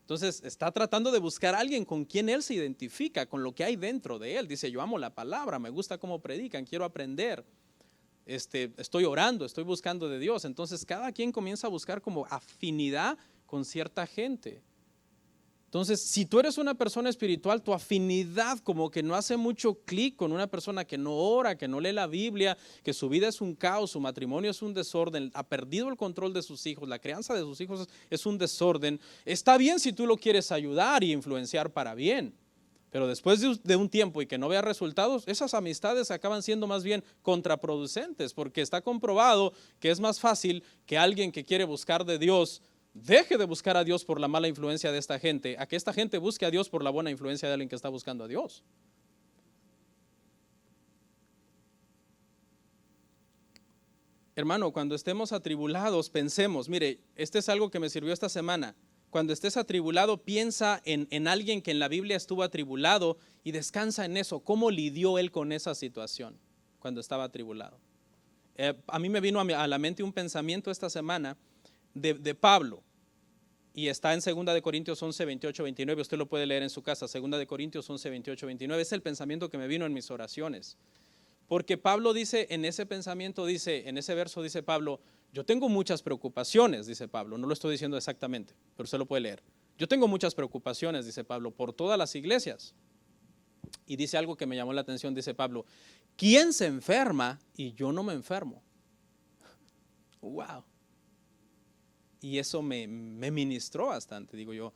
Entonces está tratando de buscar a alguien con quien él se identifica, con lo que hay dentro de él. Dice, yo amo la palabra, me gusta cómo predican, quiero aprender. Estoy orando, estoy buscando de Dios. Entonces cada quien comienza a buscar como afinidad con cierta gente. Entonces, si tú eres una persona espiritual, tu afinidad como que no hace mucho clic con una persona que no ora, que no lee la Biblia, que su vida es un caos, su matrimonio es un desorden, ha perdido el control de sus hijos, la crianza de sus hijos es un desorden. Está bien si tú lo quieres ayudar y influenciar para bien, pero después de un tiempo y que no vea resultados, esas amistades acaban siendo más bien contraproducentes, porque está comprobado que es más fácil que alguien que quiere buscar de Dios deje de buscar a Dios por la mala influencia de esta gente, a que esta gente busque a Dios por la buena influencia de alguien que está buscando a Dios. Hermano, cuando estemos atribulados, pensemos, mire, este es algo que me sirvió esta semana. cuando estés atribulado, piensa en alguien que en la Biblia estuvo atribulado y descansa en eso. ¿Cómo lidió él con esa situación cuando estaba atribulado? A mí me vino a la mente un pensamiento esta semana de Pablo. Y está en 2 de Corintios 11, 28, 29. Usted lo puede leer en su casa. 2 de Corintios 11, 28, 29. Es el pensamiento que me vino en mis oraciones. Porque Pablo dice, en ese pensamiento dice, en ese verso dice Pablo, yo tengo muchas preocupaciones, dice Pablo. No lo estoy diciendo exactamente, pero usted lo puede leer. Yo tengo muchas preocupaciones, dice Pablo, por todas las iglesias. Y dice algo que me llamó la atención, dice Pablo, ¿quién se enferma y yo no me enfermo? Wow. Y eso me ministró bastante, digo yo.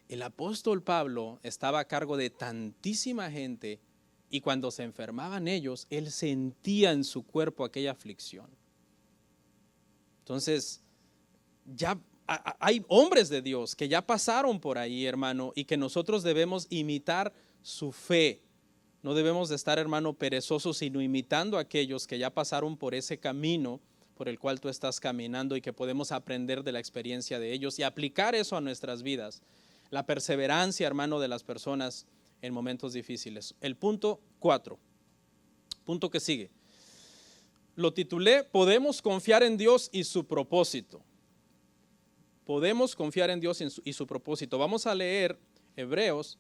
El apóstol Pablo estaba a cargo de tantísima gente y cuando se enfermaban ellos, él sentía en su cuerpo aquella aflicción. Entonces, ya hay hombres de Dios que ya pasaron por ahí, hermano, y que nosotros debemos imitar su fe. No debemos de estar, hermano, perezosos, sino imitando a aquellos que ya pasaron por ese camino por el cual tú estás caminando y que podemos aprender de la experiencia de ellos y aplicar eso a nuestras vidas. La perseverancia, hermano, de las personas en momentos difíciles. El punto 4, punto que sigue. Lo titulé, podemos confiar en Dios y su propósito. Podemos confiar en Dios y su propósito. Vamos a leer Hebreos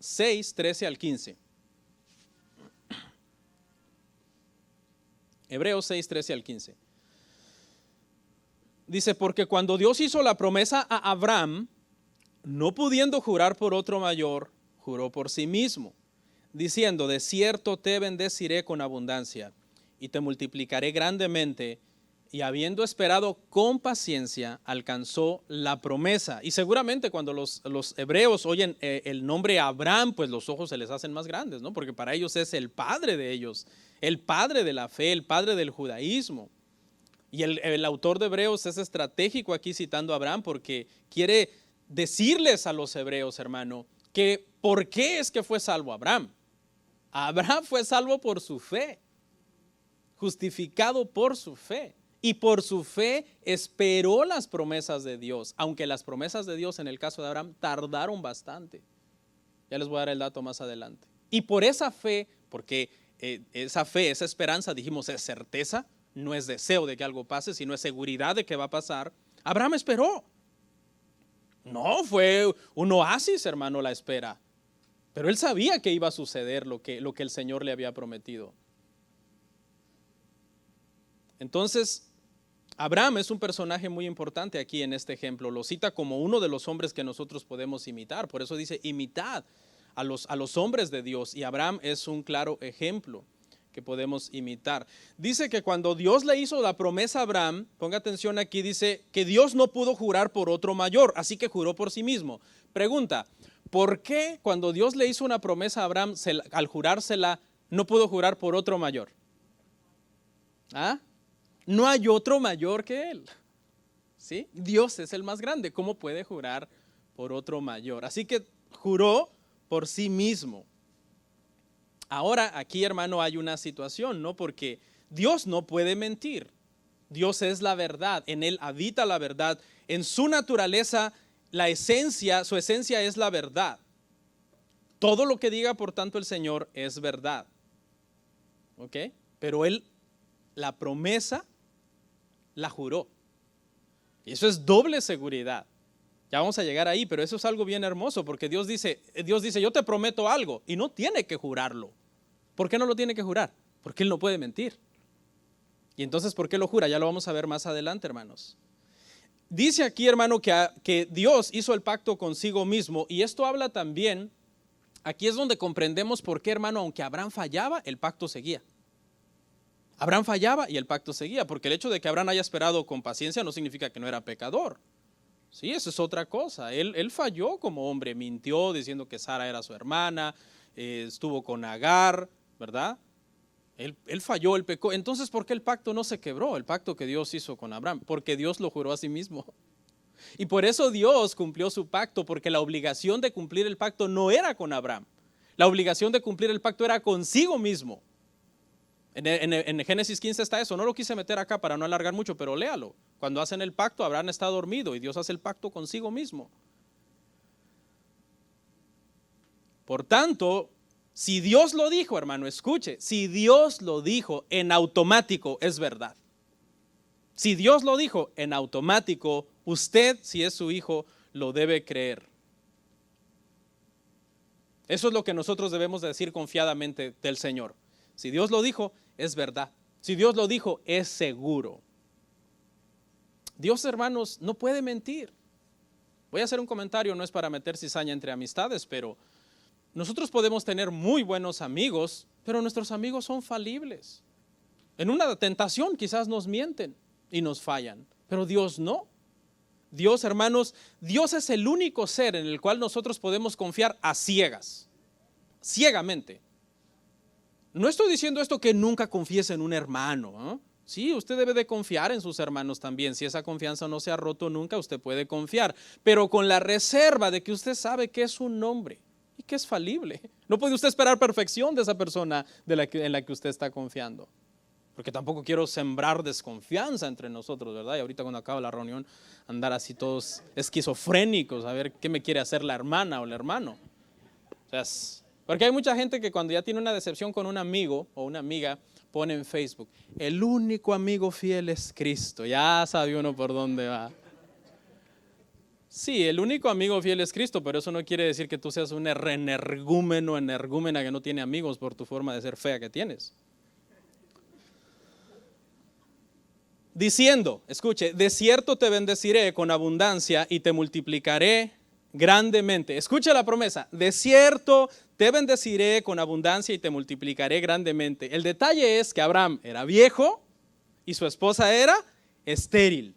6, 13 al 15. Hebreos 6, 13 al 15. Dice, porque cuando Dios hizo la promesa a Abraham, no pudiendo jurar por otro mayor, juró por sí mismo, diciendo, de cierto te bendeciré con abundancia y te multiplicaré grandemente. Y habiendo esperado con paciencia, alcanzó la promesa. Y seguramente cuando los hebreos oyen el nombre Abraham, pues los ojos se les hacen más grandes, ¿no? Porque para ellos es el padre de ellos, el padre de la fe, el padre del judaísmo. Y el autor de Hebreos es estratégico aquí citando a Abraham porque quiere decirles a los hebreos, hermano, que ¿por qué es que fue salvo Abraham? Abraham fue salvo por su fe, justificado por su fe. Y por su fe esperó las promesas de Dios, aunque las promesas de Dios en el caso de Abraham tardaron bastante. Ya les voy a dar el dato más adelante. Y por esa fe, porque esa fe, esa esperanza, dijimos, es certeza, no es deseo de que algo pase, sino es seguridad de que va a pasar. Abraham esperó. No fue un oasis, hermano, la espera. Pero él sabía que iba a suceder lo que el Señor le había prometido. Entonces, Abraham es un personaje muy importante aquí en este ejemplo. Lo cita como uno de los hombres que nosotros podemos imitar. Por eso dice, imitad a los hombres de Dios. Y Abraham es un claro ejemplo que podemos imitar. Dice que cuando Dios le hizo la promesa a Abraham, ponga atención aquí, dice que Dios no pudo jurar por otro mayor, así que juró por sí mismo. Pregunta, ¿por qué cuando Dios le hizo una promesa a Abraham, al jurársela, no pudo jurar por otro mayor? ¿Ah? No hay otro mayor que él. ¿Sí? Dios es el más grande. ¿Cómo puede jurar por otro mayor? Así que juró por sí mismo. Ahora aquí, hermano, hay una situación, ¿no? Porque Dios no puede mentir. Dios es la verdad. En Él habita la verdad. En su naturaleza, su esencia es la verdad. Todo lo que diga, por tanto, el Señor es verdad. ¿Ok? Pero Él, la promesa, la juró. Y eso es doble seguridad. Ya vamos a llegar ahí, pero eso es algo bien hermoso porque Dios dice, yo te prometo algo y no tiene que jurarlo. ¿Por qué no lo tiene que jurar? Porque Él no puede mentir. Y entonces, ¿por qué lo jura? Ya lo vamos a ver más adelante, hermanos. Dice aquí, hermano, que Dios hizo el pacto consigo mismo y esto habla también, aquí es donde comprendemos por qué, hermano, aunque Abraham fallaba, el pacto seguía. Abraham fallaba y el pacto seguía, porque el hecho de que Abraham haya esperado con paciencia no significa que no era pecador. Sí, eso es otra cosa. Él falló como hombre, mintió diciendo que Sara era su hermana, estuvo con Agar, ¿verdad? Él falló, él pecó. Entonces, ¿por qué el pacto no se quebró? El pacto que Dios hizo con Abraham, porque Dios lo juró a sí mismo. Y por eso Dios cumplió su pacto, porque la obligación de cumplir el pacto no era con Abraham. La obligación de cumplir el pacto era consigo mismo. En Génesis 15 está eso, no lo quise meter acá para no alargar mucho, pero léalo. Cuando hacen el pacto, Abraham está dormido y Dios hace el pacto consigo mismo. Por tanto, si Dios lo dijo, hermano, escuche, si Dios lo dijo, en automático es verdad. Si Dios lo dijo, en automático, usted, si es su hijo, lo debe creer. Eso es lo que nosotros debemos decir confiadamente del Señor. Si Dios lo dijo, es verdad. Si Dios lo dijo, es seguro. Dios, hermanos, no puede mentir. Voy a hacer un comentario, no es para meter cizaña entre amistades, pero nosotros podemos tener muy buenos amigos, pero nuestros amigos son falibles. En una tentación quizás nos mienten y nos fallan, pero Dios no. Dios, hermanos, Dios es el único ser en el cual nosotros podemos confiar a ciegas, ciegamente. No estoy diciendo esto que nunca confíes en un hermano, ¿eh? Sí, usted debe de confiar en sus hermanos también. Si esa confianza no se ha roto nunca, usted puede confiar, pero con la reserva de que usted sabe que es un hombre y que es falible. No puede usted esperar perfección de esa persona en la que usted está confiando. Porque tampoco quiero sembrar desconfianza entre nosotros, ¿verdad? Y ahorita cuando acaba la reunión, andar así todos esquizofrénicos, a ver qué me quiere hacer la hermana o el hermano. O sea, porque hay mucha gente que cuando ya tiene una decepción con un amigo o una amiga, pone en Facebook, el único amigo fiel es Cristo. Ya sabe uno por dónde va. Sí, el único amigo fiel es Cristo, pero eso no quiere decir que tú seas un energúmeno, energúmena que no tiene amigos por tu forma de ser fea que tienes. Diciendo, escuche, de cierto te bendeciré con abundancia y te multiplicaré grandemente. Escuche la promesa, de cierto te bendeciré con abundancia y te multiplicaré grandemente. El detalle es que Abraham era viejo y su esposa era estéril.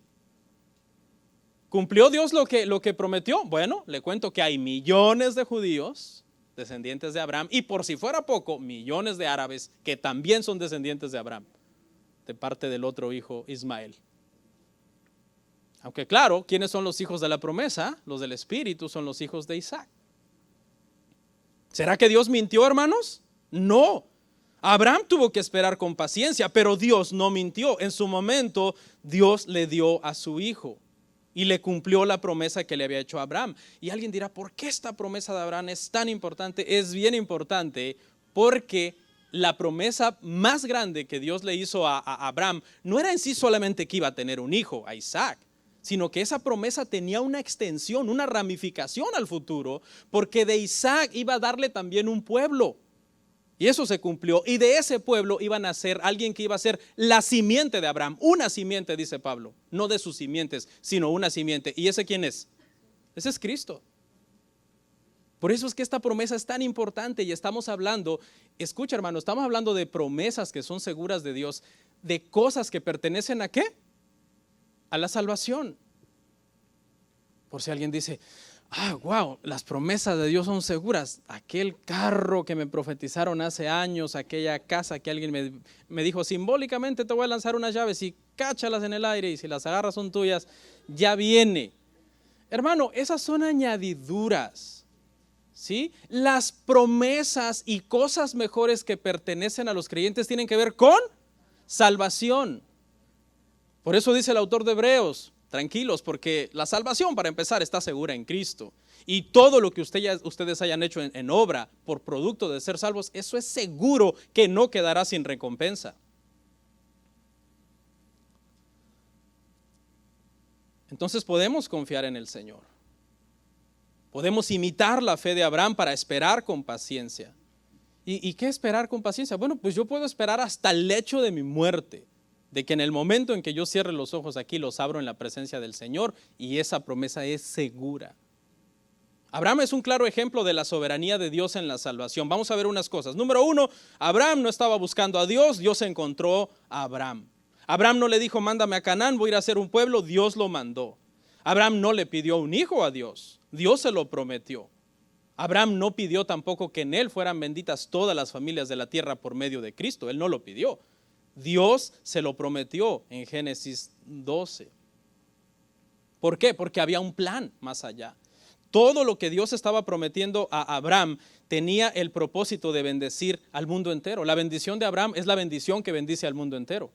¿Cumplió Dios lo que prometió? Bueno, le cuento que hay millones de judíos, descendientes de Abraham, y por si fuera poco, millones de árabes que también son descendientes de Abraham, de parte del otro hijo Ismael. Aunque claro, ¿quiénes son los hijos de la promesa? Los del Espíritu son los hijos de Isaac. ¿Será que Dios mintió, hermanos? No. Abraham tuvo que esperar con paciencia, pero Dios no mintió. En su momento, Dios le dio a su hijo y le cumplió la promesa que le había hecho a Abraham. Y alguien dirá, ¿por qué esta promesa de Abraham es tan importante? Es bien importante porque la promesa más grande que Dios le hizo a Abraham no era en sí solamente que iba a tener un hijo, a Isaac, sino que esa promesa tenía una extensión, una ramificación al futuro, porque de Isaac iba a darle también un pueblo. Y eso se cumplió. Y de ese pueblo iba a nacer alguien que iba a ser la simiente de Abraham. Una simiente, dice Pablo. No de sus simientes, sino una simiente. ¿Y ese quién es? Ese es Cristo. Por eso es que esta promesa es tan importante y estamos hablando, escucha hermano, estamos hablando de promesas que son seguras de Dios, de cosas que pertenecen ¿a qué? A la salvación. Por si alguien dice, wow, las promesas de Dios son seguras. Aquel carro que me profetizaron hace años, aquella casa que alguien me dijo, simbólicamente te voy a lanzar unas llaves y cáchalas en el aire y si las agarras son tuyas, ya viene. Hermano, esas son añadiduras. ¿Sí? Las promesas y cosas mejores que pertenecen a los creyentes tienen que ver con salvación. Por eso dice el autor de Hebreos, tranquilos, porque la salvación para empezar está segura en Cristo. Y todo lo que ustedes hayan hecho en obra por producto de ser salvos, eso es seguro que no quedará sin recompensa. Entonces podemos confiar en el Señor. Podemos imitar la fe de Abraham para esperar con paciencia. ¿Y qué esperar con paciencia? Bueno, pues yo puedo esperar hasta el lecho de mi muerte, de que en el momento en que yo cierre los ojos aquí, los abro en la presencia del Señor y esa promesa es segura. Abraham es un claro ejemplo de la soberanía de Dios en la salvación. Vamos a ver unas cosas. Número uno, Abraham no estaba buscando a Dios, Dios encontró a Abraham. Abraham no le dijo, mándame a Canaán, voy a ir a hacer un pueblo, Dios lo mandó. Abraham no le pidió un hijo a Dios, Dios se lo prometió. Abraham no pidió tampoco que en él fueran benditas todas las familias de la tierra por medio de Cristo, él no lo pidió. Dios se lo prometió en Génesis 12. ¿Por qué? Porque había un plan más allá. Todo lo que Dios estaba prometiendo a Abraham tenía el propósito de bendecir al mundo entero. La bendición de Abraham es la bendición que bendice al mundo entero.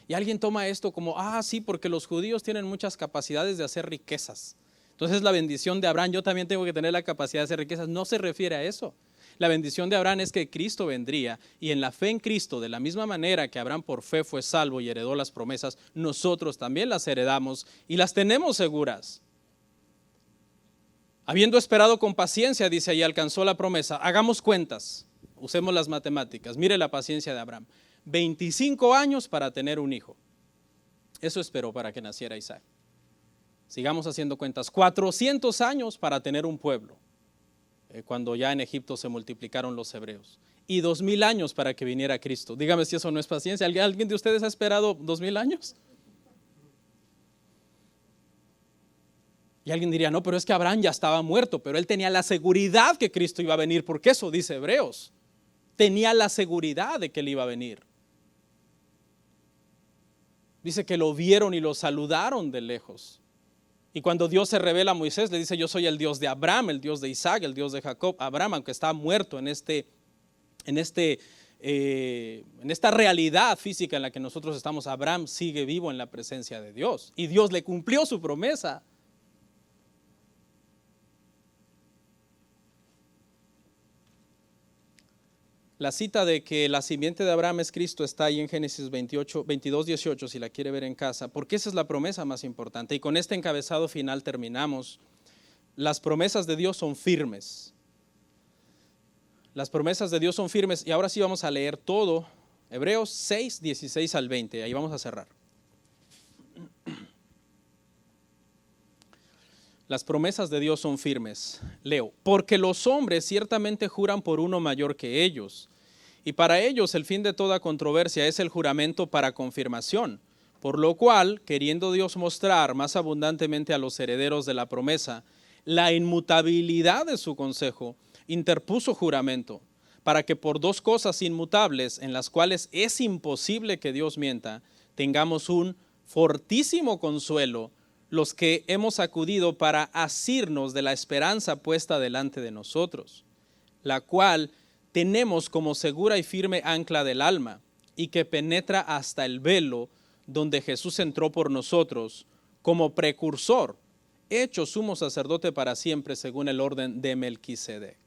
Y alguien toma esto como, sí, porque los judíos tienen muchas capacidades de hacer riquezas, Entonces la bendición de Abraham, yo también tengo que tener la capacidad de hacer riquezas, no se refiere a eso. La bendición de Abraham es que Cristo vendría y en la fe en Cristo, de la misma manera que Abraham por fe fue salvo y heredó las promesas, nosotros también las heredamos y las tenemos seguras. Habiendo esperado con paciencia, dice ahí, alcanzó la promesa. Hagamos cuentas, usemos las matemáticas. Mire la paciencia de Abraham. 25 años para tener un hijo. Eso esperó para que naciera Isaac. Sigamos haciendo cuentas. 400 años para tener un pueblo. Cuando ya en Egipto se multiplicaron los hebreos. Y 2000 años para que viniera Cristo. Dígame si eso no es paciencia. ¿Alguien de ustedes ha esperado 2000 años? Y alguien diría, no, pero es que Abraham ya estaba muerto, pero él tenía la seguridad que Cristo iba a venir, porque eso dice Hebreos. Tenía la seguridad de que él iba a venir. Dice que lo vieron y lo saludaron de lejos. Y cuando Dios se revela a Moisés, le dice, yo soy el Dios de Abraham, el Dios de Isaac, el Dios de Jacob. Abraham, aunque está muerto en esta realidad física en la que nosotros estamos, Abraham sigue vivo en la presencia de Dios. Y Dios le cumplió su promesa. La cita de que la simiente de Abraham es Cristo está ahí en Génesis 22, 18, si la quiere ver en casa, porque esa es la promesa más importante. Y con este encabezado final terminamos. Las promesas de Dios son firmes. Las promesas de Dios son firmes. Y ahora sí vamos a leer todo. Hebreos 6, 16 al 20. Ahí vamos a cerrar. Las promesas de Dios son firmes. Leo, porque los hombres ciertamente juran por uno mayor que ellos, y para ellos el fin de toda controversia es el juramento para confirmación, por lo cual, queriendo Dios mostrar más abundantemente a los herederos de la promesa la inmutabilidad de su consejo, interpuso juramento, para que por dos cosas inmutables, en las cuales es imposible que Dios mienta, tengamos un fortísimo consuelo, los que hemos acudido para asirnos de la esperanza puesta delante de nosotros, la cual tenemos como segura y firme ancla del alma, y que penetra hasta el velo, donde Jesús entró por nosotros, como precursor, hecho sumo sacerdote para siempre, según el orden de Melquisedec.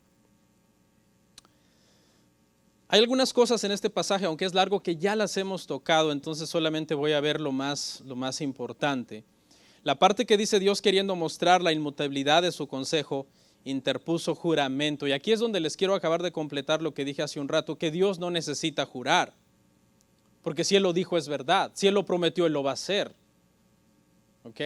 Hay algunas cosas en este pasaje, aunque es largo, que ya las hemos tocado, entonces solamente voy a ver lo más importante. La parte que dice Dios queriendo mostrar la inmutabilidad de su consejo, interpuso juramento. Y aquí es donde les quiero acabar de completar lo que dije hace un rato, que Dios no necesita jurar. Porque si Él lo dijo es verdad. Si Él lo prometió, Él lo va a hacer. ¿Ok?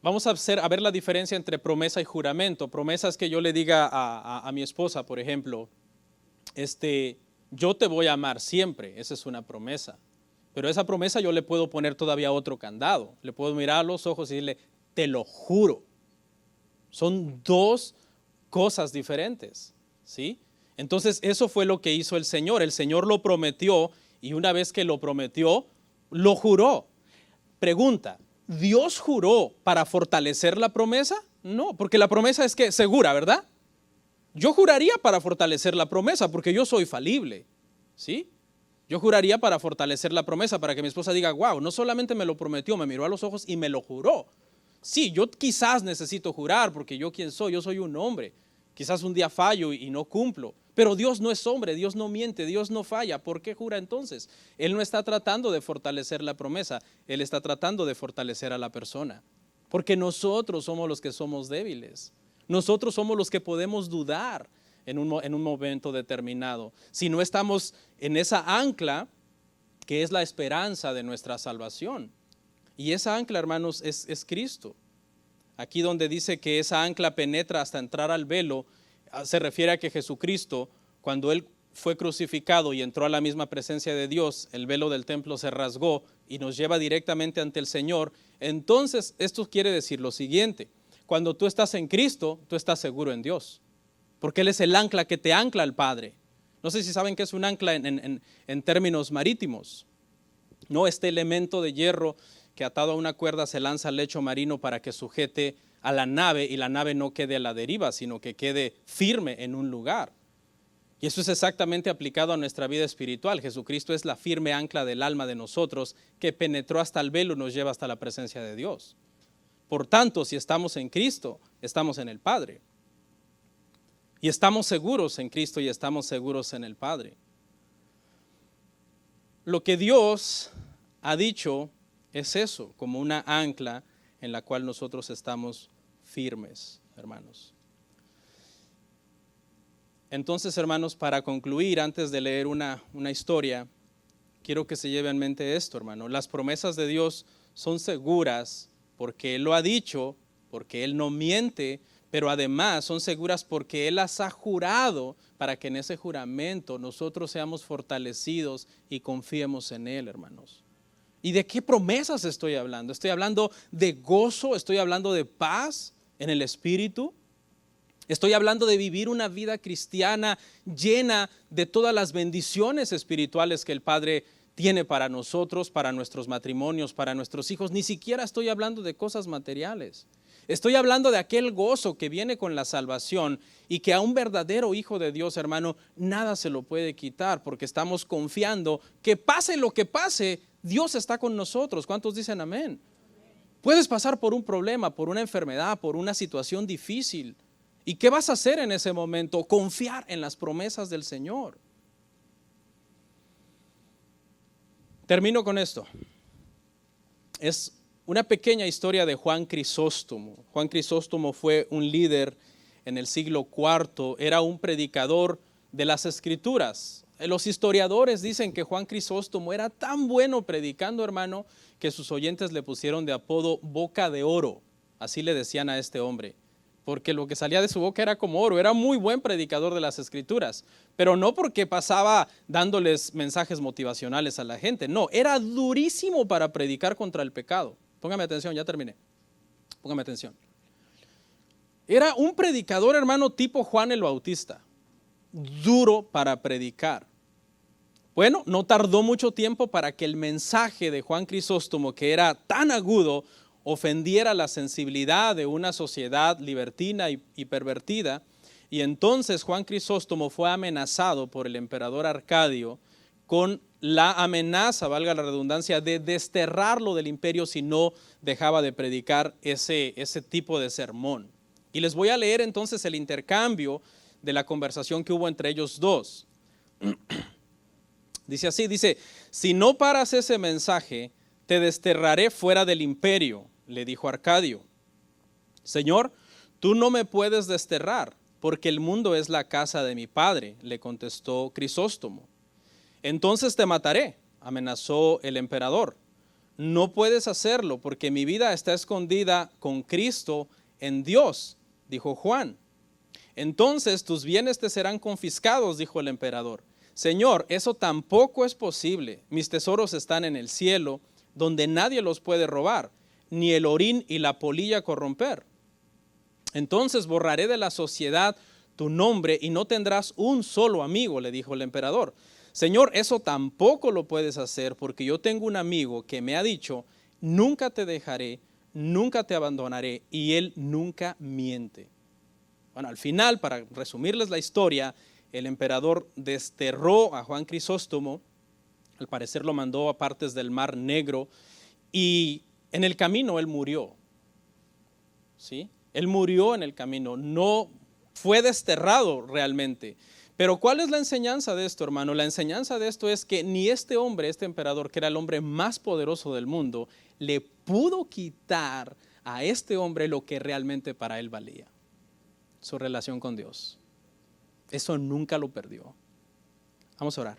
Vamos a ver la diferencia entre promesa y juramento. Promesa es que yo le diga a mi esposa, por ejemplo, yo te voy a amar siempre. Esa es una promesa. Pero esa promesa yo le puedo poner todavía otro candado. Le puedo mirar a los ojos y decirle, te lo juro. Son dos cosas diferentes, ¿sí? Entonces eso fue lo que hizo el Señor. El Señor lo prometió y una vez que lo prometió, lo juró. Pregunta, ¿Dios juró para fortalecer la promesa? No, porque la promesa es que segura, ¿verdad? Yo juraría para fortalecer la promesa porque yo soy falible, ¿sí? Yo juraría para fortalecer la promesa, para que mi esposa diga, wow, no solamente me lo prometió, me miró a los ojos y me lo juró. Sí, yo quizás necesito jurar porque yo quién soy, yo soy un hombre. Quizás un día fallo y no cumplo, pero Dios no es hombre, Dios no miente, Dios no falla. ¿Por qué jura entonces? Él no está tratando de fortalecer la promesa, Él está tratando de fortalecer a la persona. Porque nosotros somos los que somos débiles, nosotros somos los que podemos dudar en un momento determinado. Si no estamos en esa ancla que es la esperanza de nuestra salvación. Y esa ancla, hermanos, es Cristo. Aquí donde dice que esa ancla penetra hasta entrar al velo, se refiere a que Jesucristo, cuando Él fue crucificado y entró a la misma presencia de Dios, el velo del templo se rasgó y nos lleva directamente ante el Señor. Entonces, esto quiere decir lo siguiente. Cuando tú estás en Cristo, tú estás seguro en Dios. Porque Él es el ancla que te ancla al Padre. No sé si saben qué es un ancla en términos marítimos. No, este elemento de hierro que atado a una cuerda se lanza al lecho marino para que sujete a la nave y la nave no quede a la deriva, sino que quede firme en un lugar. Y eso es exactamente aplicado a nuestra vida espiritual. Jesucristo es la firme ancla del alma de nosotros que penetró hasta el velo y nos lleva hasta la presencia de Dios. Por tanto, si estamos en Cristo, estamos en el Padre. Y estamos seguros en Cristo y estamos seguros en el Padre. Lo que Dios ha dicho es eso, como una ancla en la cual nosotros estamos firmes, hermanos. Entonces, hermanos, para concluir, antes de leer una historia, quiero que se lleve en mente esto, hermano. Las promesas de Dios son seguras porque Él lo ha dicho, porque Él no miente, pero además son seguras porque Él las ha jurado para que en ese juramento nosotros seamos fortalecidos y confiemos en Él, hermanos. ¿Y de qué promesas estoy hablando? Estoy hablando de gozo, estoy hablando de paz en el Espíritu. Estoy hablando de vivir una vida cristiana llena de todas las bendiciones espirituales que el Padre tiene para nosotros, para nuestros matrimonios, para nuestros hijos. Ni siquiera estoy hablando de cosas materiales. Estoy hablando de aquel gozo que viene con la salvación y que a un verdadero hijo de Dios, hermano, nada se lo puede quitar porque estamos confiando que pase lo que pase, Dios está con nosotros. ¿Cuántos dicen amén? Puedes pasar por un problema, por una enfermedad, por una situación difícil. ¿Y qué vas a hacer en ese momento? Confiar en las promesas del Señor. Termino con esto. Es una pequeña historia de Juan Crisóstomo. Juan Crisóstomo fue un líder en el siglo IV, era un predicador de las Escrituras. Los historiadores dicen que Juan Crisóstomo era tan bueno predicando, hermano, que sus oyentes le pusieron de apodo Boca de Oro. Así le decían a este hombre, porque lo que salía de su boca era como oro. Era muy buen predicador de las Escrituras, pero no porque pasaba dándoles mensajes motivacionales a la gente. No, era durísimo para predicar contra el pecado. Póngame atención, ya terminé. Póngame atención. Era un predicador, hermano, tipo Juan el Bautista. Duro para predicar. Bueno, no tardó mucho tiempo para que el mensaje de Juan Crisóstomo, que era tan agudo, ofendiera la sensibilidad de una sociedad libertina y pervertida. Y entonces Juan Crisóstomo fue amenazado por el emperador Arcadio con la amenaza, valga la redundancia, de desterrarlo del imperio si no dejaba de predicar ese tipo de sermón. Y les voy a leer entonces el intercambio de la conversación que hubo entre ellos dos. Dice así, dice, si no paras ese mensaje, te desterraré fuera del imperio, le dijo Arcadio. Señor, tú no me puedes desterrar, porque el mundo es la casa de mi padre, le contestó Crisóstomo. Entonces te mataré, amenazó el emperador. No puedes hacerlo, porque mi vida está escondida con Cristo en Dios, dijo Juan. Entonces tus bienes te serán confiscados, dijo el emperador. Señor, eso tampoco es posible. Mis tesoros están en el cielo, donde nadie los puede robar, ni el orín y la polilla corromper. Entonces borraré de la sociedad tu nombre y no tendrás un solo amigo, le dijo el emperador. Señor, eso tampoco lo puedes hacer, porque yo tengo un amigo que me ha dicho, nunca te dejaré, nunca te abandonaré, y él nunca miente. Bueno, al final, para resumirles la historia, el emperador desterró a Juan Crisóstomo, al parecer lo mandó a partes del Mar Negro, y en el camino él murió. ¿Sí? Él murió en el camino, no fue desterrado realmente. Pero ¿cuál es la enseñanza de esto, hermano? La enseñanza de esto es que ni este hombre, este emperador, que era el hombre más poderoso del mundo, le pudo quitar a este hombre lo que realmente para él valía: su relación con Dios. Eso nunca lo perdió. Vamos a orar.